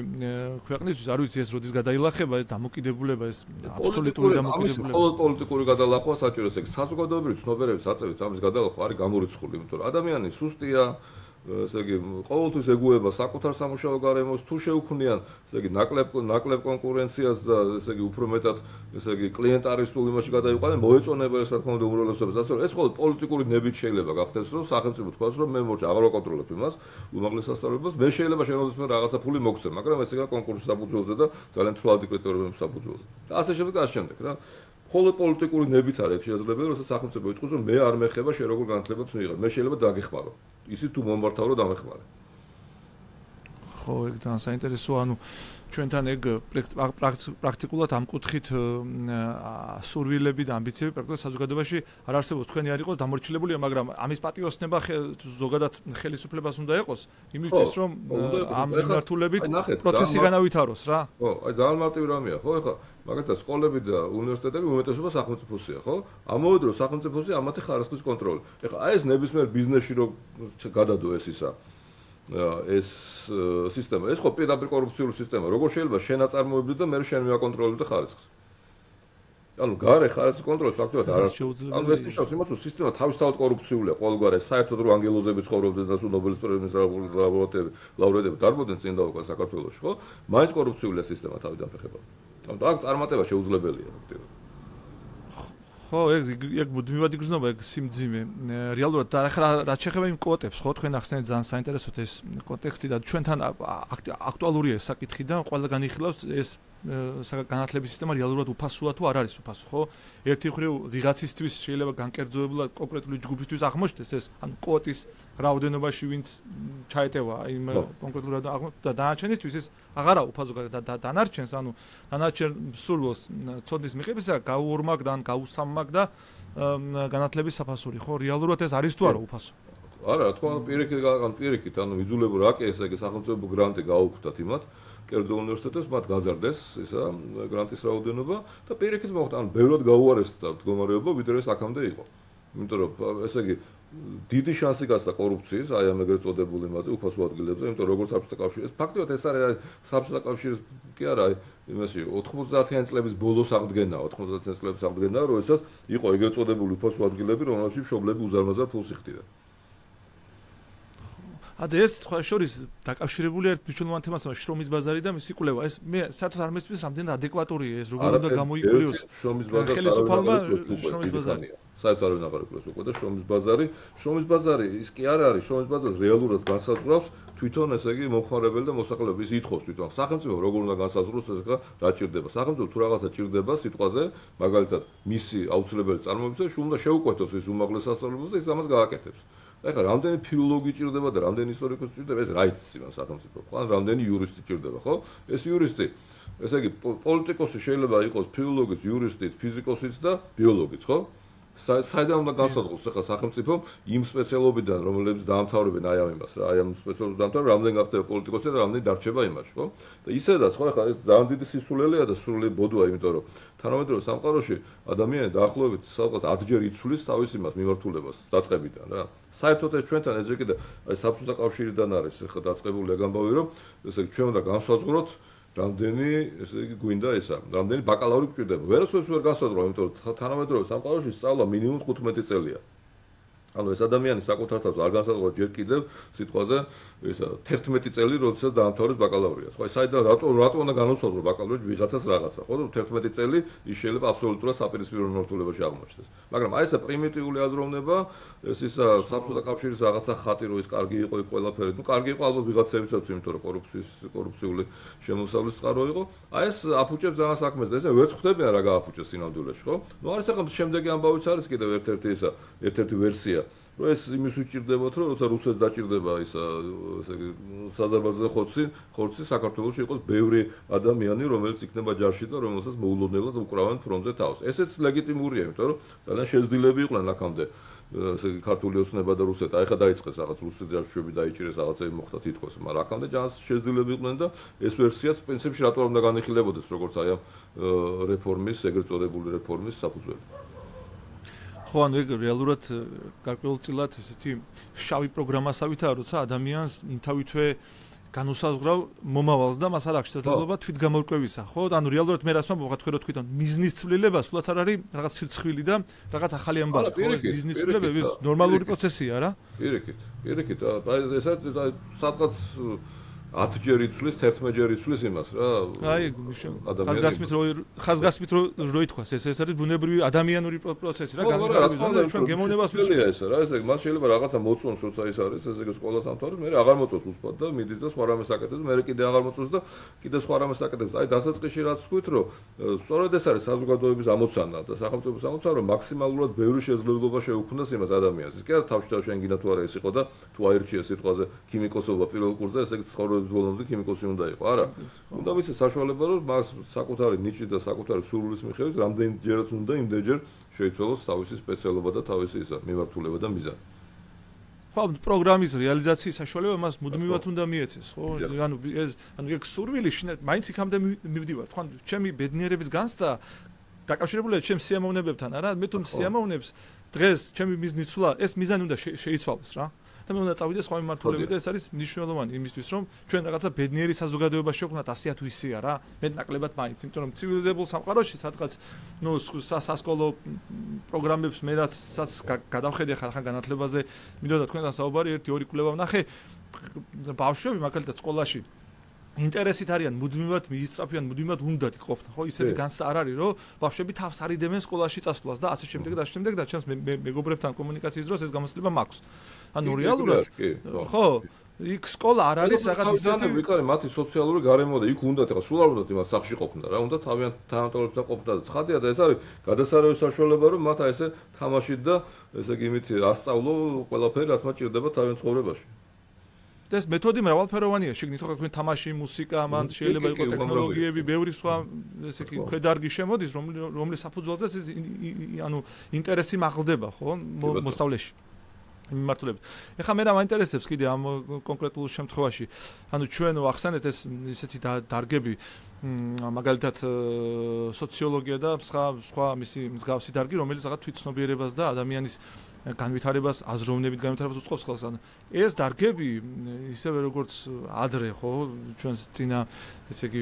ქვეყნისთვის, არ ვიცი ეს როდის გადაილახება, ეს დამოკიდებულება, ეს აბსოლუტური დამოკიდებულება. მხოლოდ პოლიტიკური გადალახვა საჭირო, ესე იგი საზოგადოებრივი ცნობიერების აწევით ამის გადალახვა არის გამორიცხული, იმიტომ რომ ადამიანი სუსტია, ესე იგი ყოველთვის ეგუება საკუთარ სამუშაო გარემოს, თუ შეუქმნიან, ესე იგი ნაკლებ კონკურენციას და ესე იგი უფრო მეტად, ესე იგი კლიენტარისტულ იმაში გადაიყვანენ, მოეწონება ეს რა თქმა უნდა უმრავლესობას. ასე რომ ეს მხოლოდ პოლიტიკური ნებით შეიძლება გახდეს, რომ სახელმწიფო თქვას, რომ მე მორჩა, აღარ ვაკონტროლებ იმას, უმაღლეს სასწავლებლებს, მე შეიძლება შემოგვიწევ რაღაცა ფული მოგცემ, მაგრამ ეს იქნება კონკურსის საფუძველზე და ძალიან თვალადი კრიტერიუმების საფუძველზე. და ასე შემდეგ და ასე შემდეგ რა. ხოლო პოლიტიკური ნებით არის შესაძლებელი, როცა სახელმწიფო იტყვის, რომ მე არ მეხება შენ როგორ განათლებებს მიიღებ. მე შეიძლება დაგეხმარო. ისიც თუ მომმართავ რომ დამეხმარე. ხო, ეგ ძალიან საინტერესოა, ანუ ჩვენთან ეგ პრაქტიკულად ამ კუთხით სურვილები და ამბიციები პრაქტიკულად საზოგადოებაში არ არსებობს. თქვენი არ იყოს დამორჩილებულია, მაგრამ ამის პატიოსნება ზოგადად ხელისუფლებას უნდა იყოს, იმისთვის რომ ამ მიმართულებით პროცესი განავითაროს რა. ხო, აი ძალიან მარტივი რამეა, ხო, ეხლა მაგალითად სკოლები და უნივერსიტეტები უმეტესობა სახელმწიფოსია, ხო? ამოვიდ რომ სახელმწიფოსია ამათი ხარისხის კონტროლი. ეხლა აი ეს ნებისმიერ ბიზნესში რომ გადადო ეს სისტემა, ეს ხო პირდაპირ კორუფციული სისტემა. როგორ შეიძლება შენ აწარმოებდი და მე შენ მივაკონტროლებდი ხარისხს? ანუ გარე ხარისხის კონტროლი ფაქტობრივად არ არის. ანუ ეს ნიშნავს იმას, რომ სისტემა თავისთავად კორუფციულია. ყოველგვარი საერთოდ რომ ანგელოზები ცხოვრობდნენ და სულ ნობელის პრემიის ლაურეატები დარბოდნენ წინ და უკვე საქართველოში, ხო? მაინც კორუფციულია სისტემა თავიდან ფეხება. ანუ აქ წარმატება შეუძლებელია ფაქტობრივად. ხო, ეგ მუდმივად იგრძნობა ეგ სიმძიმე. რეალურად და ახლა რაც შეეხება იმ კვოტებს, ხო, თქვენ ახსენეთ ძალიან საინტერესოდ ეს კონტექსტი და ჩვენთან აქტუალურია ეს საკითხი და ყველგან იხილავს ეს განათლების სისტემა რეალურად უფასოა თუ არ არის უფასო, ხო? ერთი მხრივ ვიღაცისთვის შეიძლება განკერძოებულად კონკრეტული ჯგუფისთვის აღმოჩნდეს ეს, ანუ კვოტის რაოდენობაში ვინც ჩაეტევა იმ კონკრეტულ და დანარჩენისთვის ეს აღარა უფასო და დანარჩენს, ანუ დანარჩენ სურვილს ცოდნის მიღებისა გაუორმაგდა ან გაუსამმაგდა განათლების საფასური, ხო? რეალურად ეს არის თუ არა უფასო? არა, თქვა პირიქით, ანუ იძულებო რა კი ესე იგი სახელმწიფო გრანტი გაუქმდათ იმათ კერძო უნივერსიტეტებს, მათ გაზარდეს ისა გრანტის რაოდენობა და პირიქით მოხდა, ანუ ბევრად გაუარესდა მდგომარეობა, ვიდრე ეს აქამდე იყო. იმიტომ რომ ესე იგი დიდი შანსი გასდა კორუფციის, აი ამ ეგრეთ წოდებული იმაზე, უფასო ადგილებზე, იმიტომ როგორც საბჭოთა კავშირი, ეს ფაქტობრივად ეს არის საბჭოთა კავშირის კი არა, იმაში 90-იანი წლების ბოლოს აღდგენა, 90-იანი წლების აღდგენა, როდესაც იყო ეგრეთ წოდებული უფასო ადგილები, რომელშიც მშობლები უზარმაზარ ფულს იხდიდნენ. და ეს სხვა შორის დაკავშირებულია ერთ მნიშვნელოვან თემასთან, შრომის ბაზარი და მისი კვლევა. ეს მე საერთოდ არ მესმის რამდენად ადეკვატურია ეს, როგორ უნდა გამოიკვლიოს ხელისუფალმა შრომის ბაზარი. საერთოდ არ უნდა აღარეკვლოს უკვე და შრომის ბაზარი ის კი არ არის, შრომის ბაზარს რეალურად განსაზღვრავს თვითონ ესე იგი მომხმარებელი და მოსახლეობა. ის ითხოვს თვითონ სახელმწიფო როგორ უნდა განსაზღვროს ეს რა ჭირდება. სახელმწიფო თუ რაღაცა ჭირდება სიტყვაზე, მაგალითად მისი აუცილებელი წარმოებისა, უნდა შეუკვეთოს ის უმაღლეს სასწავლებლებს და ის ამას გააკეთებს. ეხლა რამდენი ფილოლოგი ჭირდება და რამდენი ისტორიკოსი ჭირდება, ეს რა იცის იმას სახელმწიფო, ხო? ან რამდენი იურისტი ჭირდება, ხო? ეს იურისტი, ესე იგი პოლიტიკოსი შეიძლება იყოს ფილოლოგიც, იურისტიც, ფიზიკოსიც და ბიოლოგიც, ხო? საიდან უნდა განსაზღვროს ახლა სახელმწიფო იმ სპეციალობიდან, რომლებიც დაამთავრებენ აი ამ იმას, რა, აი ამ სპეციალობას დაამთავრებენ, რამდენი გახდება პოლიტიკოსი და რამდენი დარჩება იმაში, ხო? და ისედაც, ხო, ახლა ეს ძალიან დიდი სისულელეა და სრული ბოდოა, იმიტომ რომ თანამედროვე სამყაროში ადამიანი დაახლოებით სადღაც 10-ჯერ იცვლის თავის იმას მიმართულებას დაწყებიდან, რა. საერთოდ ეს ჩვენთან ეს კიდე აი საბჭოთა კავშირიდან არის ახლა დაწყებული ეგ ამბავი, რომ ესე იგი ჩვენ უნდა განსაზღვროთ რამდენი ესე იგი გვინდა ესა, რამდენი ბაკალავრი გვჭირდება. ვერასოდეს ვერ განსაზღვრა, იმიტომ რომ თანამედროვე სამყაროში სწავლა მინიმუმ 15 წელია. ანუ ეს ადამიანი საკუთარ თავს არ განსაზღვრა ჯერ კიდევ სიტყვაზე ესა 11 წელი, როდესაც დაამთავრებს ბაკალავრიას. ხო, საიდან რატო უნდა განსაზღვრო ბაკალავრიას ვიღაცას რაღაცა, ხო? 11 წელი ის შეიძლება აბსოლუტურად საპირისპირო მიმართულებაში აღმოჩნდეს. მაგრამ აი ესა პრიმიტიული აზროვნება, ეს ისა საბჭოთა კავშირის რაღაცა ხატი რო ის კარგი იყო იქ ყველაფერი. ნუ კარგი იყო ალბათ ვიღაცებისაც, იმიტომ რომ კორუფციული შემოსავლის წყარო იყო. აი ეს აფუჭებს ძალიან საქმეს და ესე ვერც ხვდებიან რა გააფუჭეს სინამდვილეში, ხო? ნუ არის ახლა შემდეგი ამბავიც არის კიდევ ერთ-ერთი ვერსია. რომ ეს იმის უჭირდებათ, რომ როცა რუსეთს დაჭირდება ისა ესე იგი საზარბაზოზე ხორცი საქართველოში იყოს ბევრი ადამიანი, რომელიც იქნება ჯარში და რომელსაც მოულოდნელად უკრავენ ფრონტზე თავს. ესეც ლეგიტიმურია, იმიტომ რომ ძალიან შეზღუდულები იყვნენ აქამდე ესე იგი ქართული ოცნება და რუსეთი. აი ხა დაიწყეს რაღაც რუსეთის ჯარშიები დაიჭირეს, რაღაცები მოხდა თითქოს, მაგრამ აქამდე ძალიან შეზღუდულები იყვნენ და ეს ვერსიაც პრინციპში რატო არ უნდა განიხილებოდეს, როგორც აი ამ რეფორმის, ეგრეთ წოდებული რეფორმის საფუძველი. ხო, ანუ ეგ რეალურად გარკვეულწილად ესეთი შავი პროგრამასავითაა, როცა ადამიანს იმთავითვე განუსაზღვრავ მომავალს და მას არ აქვს შესაძლებლობა თვითგამორკვევისა, ხო? ანუ რეალურად მე რას ვამბობ, თქვენ რო თქვენ მიზნის ცვლილება სულაც არ არის რაღაც სირცხვილი და რაღაც ახალი ამბავი, ხო? ეს მიზნის ცვლილება ნორმალური პროცესია რა. პირიქით, აი ესა სადღაც 10-ჯერ იცვლის, 11-ჯერ იცვლის იმას რა. აი, ხაზგასმით რო ითქვას, ეს არის ბუნებრივი ადამიანური პროცესი რა, განვითარების ჩვენ გემოვნებას ვიცით ესა რა, ესე იგი მას შეიძლება რაღაცა მოწონს, როცა ის არის, ესე იგი სკოლას ამთავრებს, მე აღარ მოწონს უსწრაფოდ და მიდის და სხვა რამეს აკეთებს, მე კიდე აღარ მოწონს და კიდე სხვა რამეს აკეთებს. აი, დასაწყისში რაც ვთქვით, რომ სწორედ ეს არის საზოგადოების ამოცანა და სახელმწიფოს ამოცანა, რომ მაქსიმალურად ბევრი შესაძლებლობა შეუქმნას იმას ადამიანს. ის კი არა თავში შენ გინდა თუ არა ეს იყო და თუ აირჩიეს სიტყვაზე ქიმიკოსობა პირველ კურსზე, ესე იგი ცხოვრების წლების ბოლომდე ქიმიკოსი უნდა იყო. არა. უნდა ვიცი საშუალება რომ მას საკუთარი ნიჭი და საკუთარი სურვილის მიხედვით რამდენჯერაც უნდა იმდენჯერ შეიცვალოს თავისი სპეციალობა და თავისი ისა მიმართულება და მიზანი. ხო, პროგრამის რეალიზაციის საშუალება მას მუდმივად უნდა მიეცეს, ხო? ანუ ეგ სურვილი მაინც იქამდე მივდივარ. ხო, ჩემი ბედნიერების განცდა დაკავშირებულია ჩემს სიამოვნებებთან, არა? მე თუ სიამოვნებს დღეს ჩემი მიზნი ცვლა, ეს მიზანი უნდა შეიცვალოს რა. და მე უნდა წავიდე სხვა მიმართულებით და ეს არის მნიშვნელოვანი იმისთვის, რომ ჩვენ რაღაცა ბედნიერი საზოგადოება შევქმნათ 100 თუ ისეა რა. მე ნაკლებად მაინც, იმიტომ რომ ცივილიზებულ სამყაროში სადღაც სასკოლო პროგრამებს მე რაცაც გადავხედე ხარ განათლებაზე, მინდოდა თქვენთან საუბარი 1-2 კვლევა ვნახე ბავშვები მაგალითად სკოლაში ინტერესით არიან მუდმივად მიისწრაფიან, მუდმივად უნდათ ყოფნა, ხო? ისეთი განცდა არ არის, რომ ბავშვები თავს არიდებენ სკოლაში წასვლას და ასე შემდეგ და ასე შემდეგ და ჩემს მეგობრებთან კომუნიკაციის დროს ეს გამოცდილება მაქვს. ანუ რეალურად ხო, იქ სკოლა არ არის რაღაც ისეთი ვიყარე მათი სოციალური გარემო და იქ უნდათ ახლა სულ არ უნდათ იმას სახში ყოფნა რა, უნდა თავიანთ თანამშრომლებთან ყოფნა და ცხადია და ეს არის გადასარევი საშუალება რომ მათ ესე თამაშით და ესე იგი იმით ასწავლო ყველაფერი რაც მათ ჭირდება თავიანთ ცხოვრებაში. ეს მეთოდი მრავალფეროვანია, შეგნით ხო თქვენ თამაში, მუსიკა, მან შეიძლება იყოს ტექნოლოგიები, ბევრი სხვა ესე იგი ქვედარგი შემოდის, რომლის საფუძველზეც ეს ანუ ინტერესი მაღლდება, ხო, მოსწავლეში. მიმართულებით. ეხლა მე რა მაინტერესებს კიდე ამ კონკრეტულ შემთხვევაში. ანუ ჩვენ ვახსენეთ ეს ისეთი დარგები, მაგალითად სოციოლოგია და სხვა მისი მსგავსი დარგი, რომელიც რაღაც თვითცნობიერებას და ადამიანის განვითარებას, აზროვნებით განვითარებას უწყობს ხელს. ანუ ეს დარგები ისევე როგორც ადრე, ხო, ჩვენს წინა ესე იგი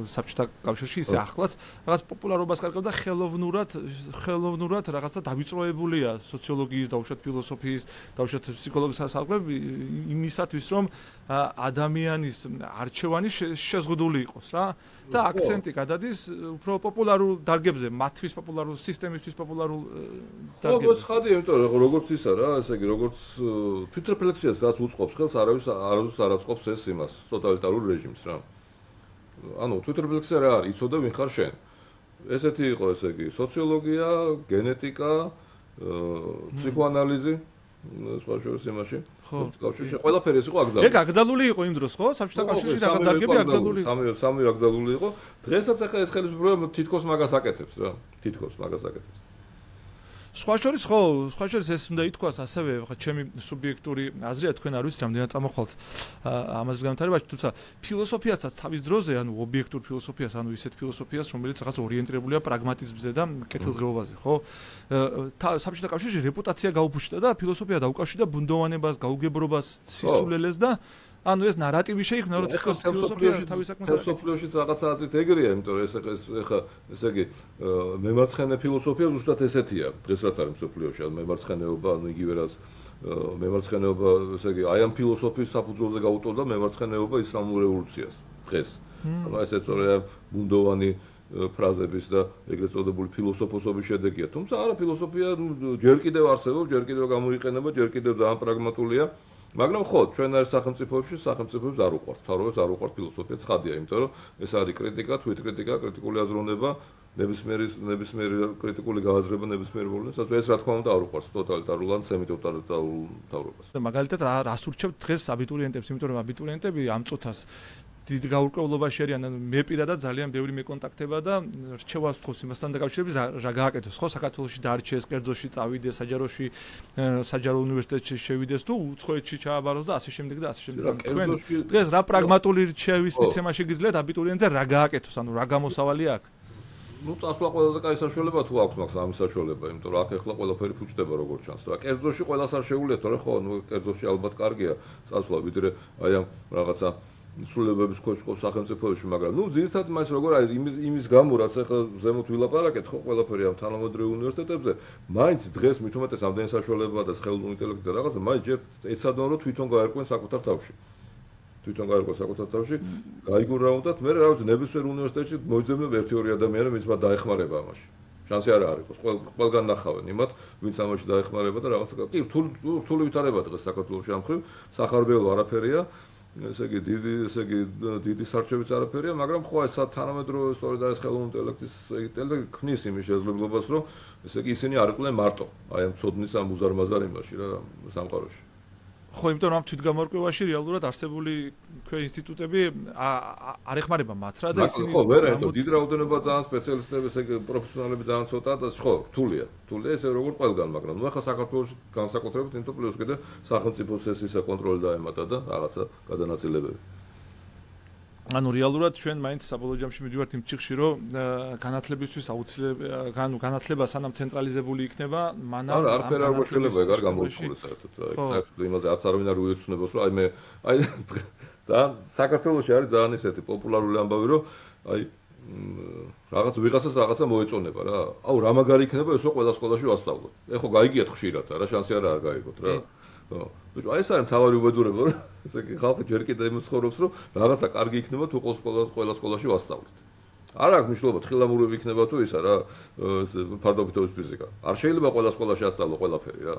საბჭოთა კავშირში ისე ახლაც რაღაც პოპულარობას კარგავდა ხელოვნურად რაღაცა დავიწროებულია სოციოლოგიის, დაუშვათ ფილოსოფიის, დაუშვათ ფსიქოლოგიის საზღვრები იმისათვის, რომ ადამიანის არჩევანი შეზღუდული იყოს რა და აქცენტი გადადის უფრო პოპულარულ დარგებზე, მათთვის პოპულარულ სისტემისთვის პოპულარულ დარგებზე. ხო, ხადია, იმიტომ რომ როგორც ისა რა, ესე იგი როგორც თვითრეფლექსიას რაც უწყობს ხელს, არავის არ აწყობს ეს იმას, ტოტალიტარულ რეჟიმს რა. ანუ თვითრეფლექსია რა არის? იცოდე ვინ ხარ შენ. ესეთი იყო ესე იგი სოციოლოგია, გენეტიკა, ფსიქოანალიზი, სხვა შორის იმაში. კავშირში ყველაფერი ეს იყო აკრძალული. ეგ აკრძალული იყო იმ დროს, ხო? საბჭოთა კავშირში რაღაც დარგები აკრძალული. სამი აკრძალული იყო. დღესაც ახლა ეს ხელისუფლება თითქოს მაგას აკეთებს რა. თითქოს მაგას აკეთებს. სხვა შორის ეს უნდა ითქვას ასევე, ხა ჩემი სუბიექტური აზრია, თქვენ არ ვიცით რამდენად წამოხვალთ ამაზე განვითარებაში, თუმცა ფილოსოფიასაც თავის დროზე, ანუ ობიექტურ ფილოსოფიას, ანუ ისეთ ფილოსოფიას, რომელიც რაღაც ორიენტირებულია პრაგმატიზმზე და კეთილდღეობაზე, ხო? საბჭოთა კავშირში რეპუტაცია გაუფუჭდა და ფილოსოფია დაუკავშირდა ბუნდოვანებას, გაუგებრობას, სისულელეს და ანუ ეს ნარატივი შეიქმნა, რომ თქოს ფილოსოფიაში თავის საქმეს არ ფილოსოფიაში რაღაცა აზრით ეგრეა, იმიტომ რომ ეს ეხა ესე იგი მემარცხენე ფილოსოფია ზუსტად ესეთია. დღეს რაც არის მსოფლიოში, ანუ მემარცხენეობა, ანუ იგივე რაც მემარცხენეობა, ესე იგი აი ამ ფილოსოფიის საფუძველზე გაუტოლდა მემარცხენეობა ისლამურ რევოლუციას დღეს. ანუ ეს ეწოდება ბუნდოვანი ფრაზების და ეგრეთ წოდებული ფილოსოფოსობის შედეგია. თუმცა არა ფილოსოფია ჯერ კიდევ არსებობს, ჯერ კიდევ გამოიყენება, ჯერ კიდევ ძალიან პრაგმატულია. მაგრამ ხო, ჩვენ არის სახელმწიფოებს არ უყვართ, თავრობას არ უყვართ ფილოსოფია, ცხადია, იმიტომ რომ ეს არის კრიტიკა, თვითკრიტიკა, კრიტიკული აზროვნება, ნებისმიერი კრიტიკული გააზრება, ნებისმიერი მოვლენას, ეს რა თქმა უნდა არ უყვართ ტოტალიტარულ ან სემიტოტალიტარულ თავრობას. მაგალითად, რას ურჩევთ დღეს აბიტურიენტებს, იმიტომ რომ აბიტურიენტები ამ წუთას დიდ გაურკვევლობაში არიან, ანუ მე პირადად ძალიან ბევრი მეკონტაქტება და რჩევას ვთხოვს იმასთან დაკავშირებით რა გააკეთოს, ხო, საქართველოში დაარჩეს, კერძოში წავიდეს, საჯარო უნივერსიტეტში შევიდეს თუ უცხოეთში ჩააბაროს და ასე შემდეგ და ასე შემდეგ. თქვენ დღეს რა პრაგმატული რჩევის მიცემა შეგიძლიათ აბიტურიენტზე რა გააკეთოს, ანუ რა გამოსავალი აქვს? ну წასვლა ყველაზე კაი საშუალება თუ აქვს მაგას ამის საშუალება, იმიტომ რომ აქ ახლა ყველაფერი ფუჭდება როგორც ჩანს. და კერძოში ყველას არ შეუულიათ, თორე ხო, ну კერძოში ალბათ კარგია წასვლა, ვიდრე აი ამ რაღაცა სრულებების ქვეშ ყავს სახელმწიფოში, მაგრამ ну ძირითადად მას როგორ არის იმის გამო, რაც ახლა ზემოთ ვილაპარაკეთ, ხო ყველაფერი ამ თანამედროვე უნივერსიტეტებზე, მაინც დღეს მით უმეტეს ამდენი საშუალებაა და ხელოვნური ინტელექტი და რაღაცა, მაინც ჯერ ეცადონ რომ თვითონ გაერკვენ საკუთარ თავში. გაიგონ რა უნდათ, მე რა ვიცი, ნებისმიერ უნივერსიტეტში მოიძებნებ 1-2 ადამიანი, ვინც მათ დაეხმარება ამაში. შანსი არ არის, ყველგან ნახავენ იმათ, ვინც ამაში დაეხმარება და რაღაცა. კი, რთული ვითარება დღეს საქართველოში ამ ხრივ, სახარბელო არაფერია. ესე იგი დიდი სარჩევიც არაფერია, მაგრამ ხო ეს თანამედროვე სწორედ ეს ხელოვნური ინტელექტის ინტელექტი ქმნის იმის შესაძლებლობას, რომ ესე იგი ისინი არ იყვნენ მარტო, აი ამ ცოდნის ამ უზარმაზარ იმაში რა სამყაროში. ხო, იმიტომ რომ ამ თვითგამორკვევაში რეალურად არსებული ინსტიტუტები არ ეხმარება მათ რა და ისინი ხო ვერ ეტო დიდ რაოდენობა ძალიან სპეციალისტები, ესე პროფესიონალები ძალიან ცოტა და ხო, რთულია ესე როგორ ყველგან, მაგრამ ნუ ახლა საქართველოში განსაკუთრებით იმიტომ პლუს კიდე სახელმწიფოს ესისა კონტროლი დაემატა და რაღაცა გადანაწილებები. ანუ რეალურად ჩვენ მაინც საბოლოო ჯამში მივიდივართ იმ ჭიხში, რომ განათლებისთვის განათლება სანამ ცენტრალიზებული იქნება, მანამ არაფერ არ მოშველება, ეგ არ გამოიყურება საერთოდ. საერთოდ იმაზე არც არავინ არ უეცნობს, რომ აი და საქართველოში არის ძალიან ისეთი პოპულარული ამბავი, რომ აი რაღაც ვიღაცას რაღაცა მოეწონება რა. აუ რა მაგარი იქნება ესო ყველა სკოლაში ვასწავლო. ეხო გაიგიათ ხშირად, რა შანსი არ გაიგოთ რა. ბიჭო, აი ეს არის მთავარი უბედურება, რომ ესე იგი ხალხი ჯერ კიდევ იმის ცხოვრობს, რომ რაღაცა კარგი იქნება თუ ყველა სკოლაში ვასწავლეთ. არ აქვს მნიშვნელობა, თხილამურები იქნება თუ ისა რა, ფარდობითობის ფიზიკა. არ შეიძლება ყველა სკოლაში ასწავლო ყველაფერი რა.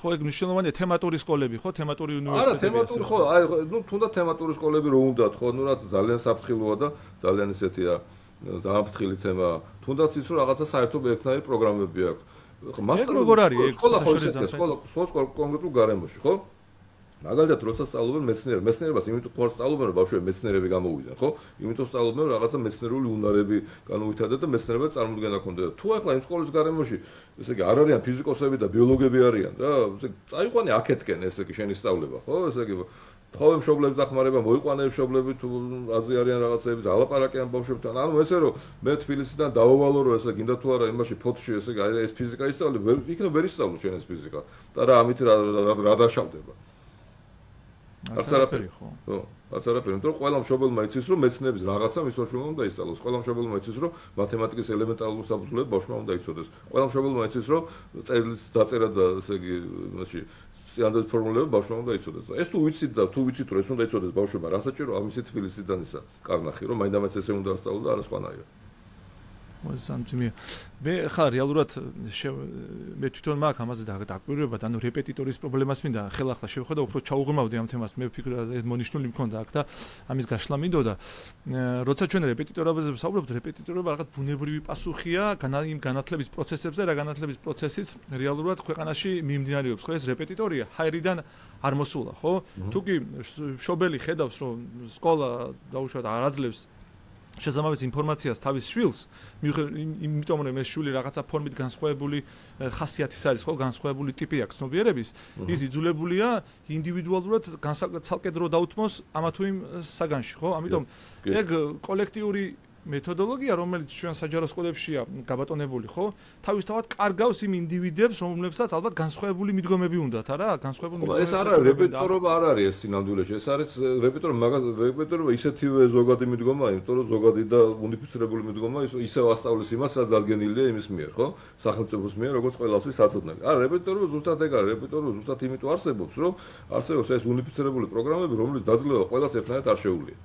ხო, ეგ მნიშვნელოვანია თემატური სკოლები, ხო, თემატური უნივერსიტეტები. არა, თემატური ხო, აი ნუ თუნდაც თემატური სკოლები რო უნდათ, ხო, ნუ რაც ძალიან საფრთხილოა და ძალიან ისეთია, ძალიან ფრთხილი თემა. თუნდაც ის რომ რაღაცა საერთოდ ერთნაირი პროგრამები აქვს. ეგ როგორ არის ეგ სკოლა კონკრეტულ გარემოში, ხო? მაგალითად, როცა სწავლობენ მეცნიერებას, იმიტომ ხო სწავლობენ, რომ ბავშვები მეცნიერები გამოვიდნენ, ხო? იმიტომ სწავლობენ, რომ რაღაცა მეცნიერული უნარები განუვითარდეთ და მეცნიერებად წარმოდგენა ჰქონდეთ. თუ ახლა იმ სკოლის გარემოში, ესე იგი, არ არიან ფიზიკოსები და ბიოლოგები არიან რა, ესე წაიყვანე აქეთკენ, ესე იგი, შენი სწავლება, ხო? ესე იგი, ხოლმე მშობლებს დახმარება, მოიყვანე მშობლები თუ აზრი არიან რაღაცეების, ალაპარაკიან ბავშვებთან. ანუ ესე რომ მე თბილისიდან დავავალო, რომ ესე გინდა თუ არა იმაში ფოთში ესე ეს ფიზიკა ისწავლე, იქნებ ვერ ისწავლო შენ ეს ფიზიკა. და რა ამით რა დაშავდება. არც არაფერი ხო? ხო, არც არაფერი, იმიტომ რომ ყველა მშობელმა იცის, რომ მეცნიერების რაღაცა მის შვილმა უნდა ისწავლოს. ყველა მშობელმა იცის, რომ მათემატიკის ელემენტარული საფუძვლები ბავშვმა უნდა იცოდეს. ყველა მშობელმა იცის, რომ წერილს დაწერა და ესე იგი იმაში სტანდარტ ფორმულები ბავშვმა უნდა იცოდეს. ეს თუ ვიცით და თუ ვიცით რომ ეს უნდა იცოდეს ბავშვმა, რა საჭირო ამისი თბილისიდან ისა კარნახი, რომ მაინდამაინც ესე უნდა ასწავლო და არა სხვანაირად. მოსამწმია. მე ხა რეალურად მე თვითონ მაქვს ამაზე დაკვირვება, ანუ რეპეტიტორის პრობლემას მინდა ხელახლა შევხედა, უფრო ჩაუღრმავდი ამ თემას, მე ვფიქრობ ეს მონიშნული მქონდა აქ და ამის გაშლა მინდოდა. როცა ჩვენ რეპეტიტორებზე ვსაუბრობთ, რეპეტიტორობა რაღაც ბუნებრივი პასუხია იმ განათლების პროცესებზე, რა განათლების პროცესიც რეალურად ქვეყანაში მიმდინარეობს, ხო ეს რეპეტიტორია ჰაერიდან არ მოსულა, ხო? თუკი მშობელი ხედავს, რომ სკოლა დაუშვათ არ აძლევს შესაბამის ინფორმაციას თავის შვილს, იმიტომ რომ ეს შვილი რაღაცა ფორმით განსხვავებული ხასიათის არის, ხო, განსხვავებული ტიპი აქვს ცნობიერების, ის იძულებულია ინდივიდუალურად ცალკე დრო დაუთმოს ამა თუ იმ საგანში, ხო? ამიტომ ეგ კოლექტიური მეთოდოლოგია, რომელიც ჩვენ საჯარო სკოლებშია გაბატონებული, ხო? თავისთავად კარგავს იმ ინდივიდებს, რომლებსაც ალბათ განსხვავებული მიდგომები უნდათ, არა? განსხვავებული მიდგომები. ეს არ არის რეპეტიტორობა, არ არის ეს სინამდვილეში. ეს არის რეპეტიტორობა ისეთივე ზოგადი მიდგომაა, იმიტომ რომ ზოგადი და უნიფიცირებული მიდგომა ისევ ასწავლის იმას, რაც დადგენილია იმის მიერ, ხო? სახელმწიფოს მიერ, როგორც ყველასთვის საცოდნელი. არა, რეპეტიტორობა ზუსტად ეგ არის, რეპეტიტორობა ზუსტად იმიტომ არსებობს, რომ არსებობს ეს უნიფიცირებული პროგრამები, რომლის დაძლევა ყველას ერთნაირად არ შეუძლია.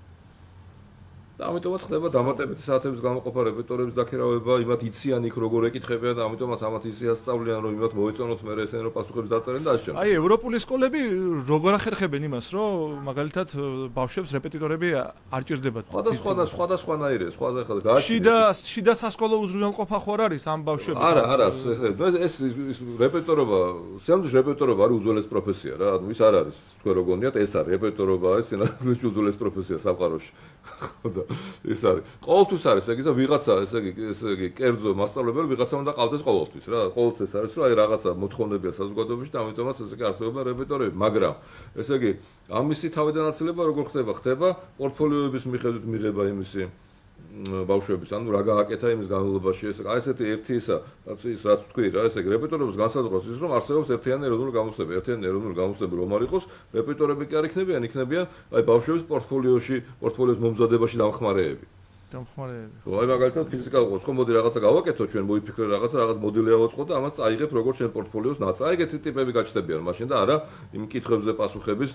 და ამიტომაც ხდება დამატებითი საათების გამოყოფა, რეპეტიტორების დაქირავება, იმათ იციან იქ როგორ ეკითხებიან და ამიტომაც ამათ ისე ასწავლიან, რომ იმათ მოეწონოთ მე ესენ რომ პასუხებს დაწერენ და ასე. აი, ევროპული სკოლები როგორ ახერხებენ იმას, რომ მაგალითად ბავშვებს რეპეტიტორები არ ჭირდებათ. სხვადასხვანაირია, სხვადასხვა გააჩნია. შიდა სასკოლო უზრუნველყოფა ხო არ არის ამ ბავშვებს? არა, ეს რეპეტიტორობა, სამდროს რეპეტიტორობა არის უძველეს პროფესია რა, ანუ ის არ არის. თქვენ რო გონიათ, ეს არის რეპეტიტორობა არის სინამდვილეში უძველეს პროფესია სამყაროში. ხოდა ეს არის. ყოველთვის არის, ეგ ისა ვიღაცა, ესე იგი, კერძო მასწავლებელი ვიღაცა უნდა ყავდეს ყოველთვის რა. ყოველთვის ეს არის, რომ აი რაღაცა მოთხოვნებია საზოგადოებაში და ამიტომაც ესე იგი არსებობენ რეპეტიტორები, მაგრამ ესე იგი, ამისი თავიდანაცილება როგორ ხდება? ხდება პორტფოლიოების მიხედვით მიღება იმისი ბავშვების, ანუ რა გააკეთა იმის განმავლობაში, ესე აი ესეთი ერთი ისა, რაც თქვი რა, ესე იგი, რეპეტიტორობის განსაზღვრავს ის, რომ არსებობს ერთიანი ეროვნული გამოცდები, ერთიანი ეროვნული გამოცდები რომ არ იყოს, რეპეტიტორები კი არ იქნებიან აი ბავშვების პორტფოლიოს მომზადებაში დამხმარეები. ხო, აი მაგალითად ფიზიკა ყავს, ხო მოდი რაღაცა გავაკეთო ჩვენ, მოიფიქრე რაღაც მოდელი ავაწყო და ამას წაიღებ როგორც შენ პორტფოლიოს ნაწილი. აი ეგეთი ტიპები გაჩნდებიან მაშინ და არა იმ კითხვებზე პასუხების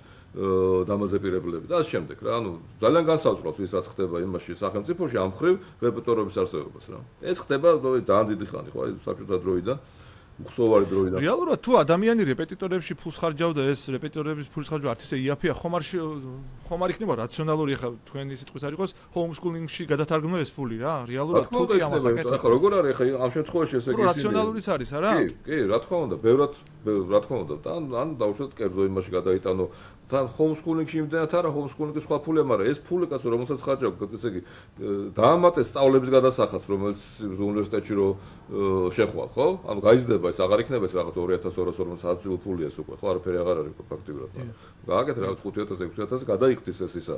დამაზეპირებლები და ასე შემდეგ რა. ანუ ძალიან განსაზღვრავს ის რაც ხდება იმაში სახელმწიფოში ამ ხრივ რეპეტიტორობის არსებობას რა. ეს ხდება ძალიან დიდი ხანი ხო, აი საბჭოთა დროიდან. უხსოვარი დროიდან. რეალურად თუ ადამიანი რეპეტიტორებში ფულს ხარჯავდა, ეს რეპეტიტორების ფულის ხარჯვა არც ისე იაფია, ხომ არ იქნება რაციონალური, ახლა თქვენი სიტყვის არ იყოს, homeschooling-ში გადათარგმნო ეს ფული რა, რეალურად თუ კი ამას აკეთებ. ახლა როგორ არის ახლა ამ შემთხვევაში ესე იგი რაციონალურიც არის არა? კი, რა თქმა უნდა, ბევრად რა თქმა უნდა, ან დავუშვათ კერძო იმაში გადაიტანო თან homeschooling-ში იმდენად არა, homeschooling-ის სხვა ფულია, მაგრამ ეს ფული კაცო, რომელსაც ხარჯავთ, ესე იგი დაამატეს სწავლების გადასახადს, რომელიც უნივერსიტეტში რო შეხვალ, ხო? ანუ გაიზრდება ეს აღარ იქნება ეს რაღაც 2240 აწილ ფულია ეს უკვე, ხო, არაფერი აღარ არის ფაქტიურად, მაგრამ გააკეთე რაღაც 5000-6000 გადაიხდის ეს ისა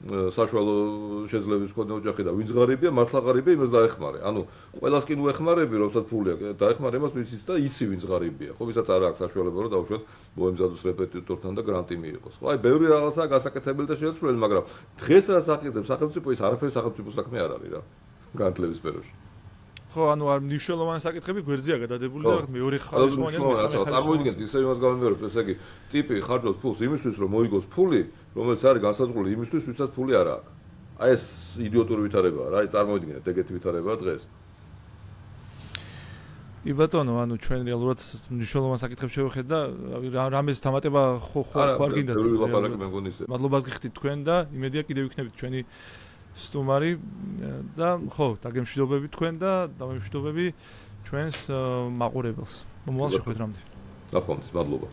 საშუალო შეძლების მქონე ოჯახი და ვინც ღარიბია, მართლა ღარიბია, იმას დაეხმარე. ანუ ყველას კი უეხმარები, რომელსაც ფული აქვს, დაეხმარე იმას, ვინც და იცი ვინც ღარიბია. ხო, ვისაც არ აქვს საშუალება, რომ დავუშვათ მოემზადოს რეპეტიტორთან და გრანტი მიიღოს. ხო, აი, ბევრი რაღაცაა გასაკეთებელი და შეცვლილი, მაგრამ დღეს რაც აკეთებს სახელმწიფო, ის არაფერი სახელმწიფოს საქმე არ არის რა. განათლების სფეროში. ხო, ანუ არ მნიშვნელოვანი საკითხები გვერდზეა გადადებული და მეორე ხალხი წარმოიდგინეთ ისე იმას გავიმეორებთ, ესე იგი, ტიპი ხარჯავს ფულს იმისთვის, რომ მოიგოს ფული, რომელიც არის განსაზღვრული იმისთვის, ვისაც ფული არ აქვს. აი ეს იდიოტური ვითარებაა რა, აი წარმოიდგინეთ ეგეთი ვითარებაა დღეს. კი ბატონო, ანუ ჩვენ რეალურად მნიშვნელოვან საკითხებს შევხედეთ და რამეს დამატება ხო არ გინდათ. მადლობას გიხდით თქვენ და იმედია კიდევ იქნებით ჩვენი სტუმარი და ხო, დაგემშვიდობები თქვენ და დამემშვიდობები ჩვენს მაყურებელს. მომავალ შეხვედრამდე. ნახვამდის, მადლობა.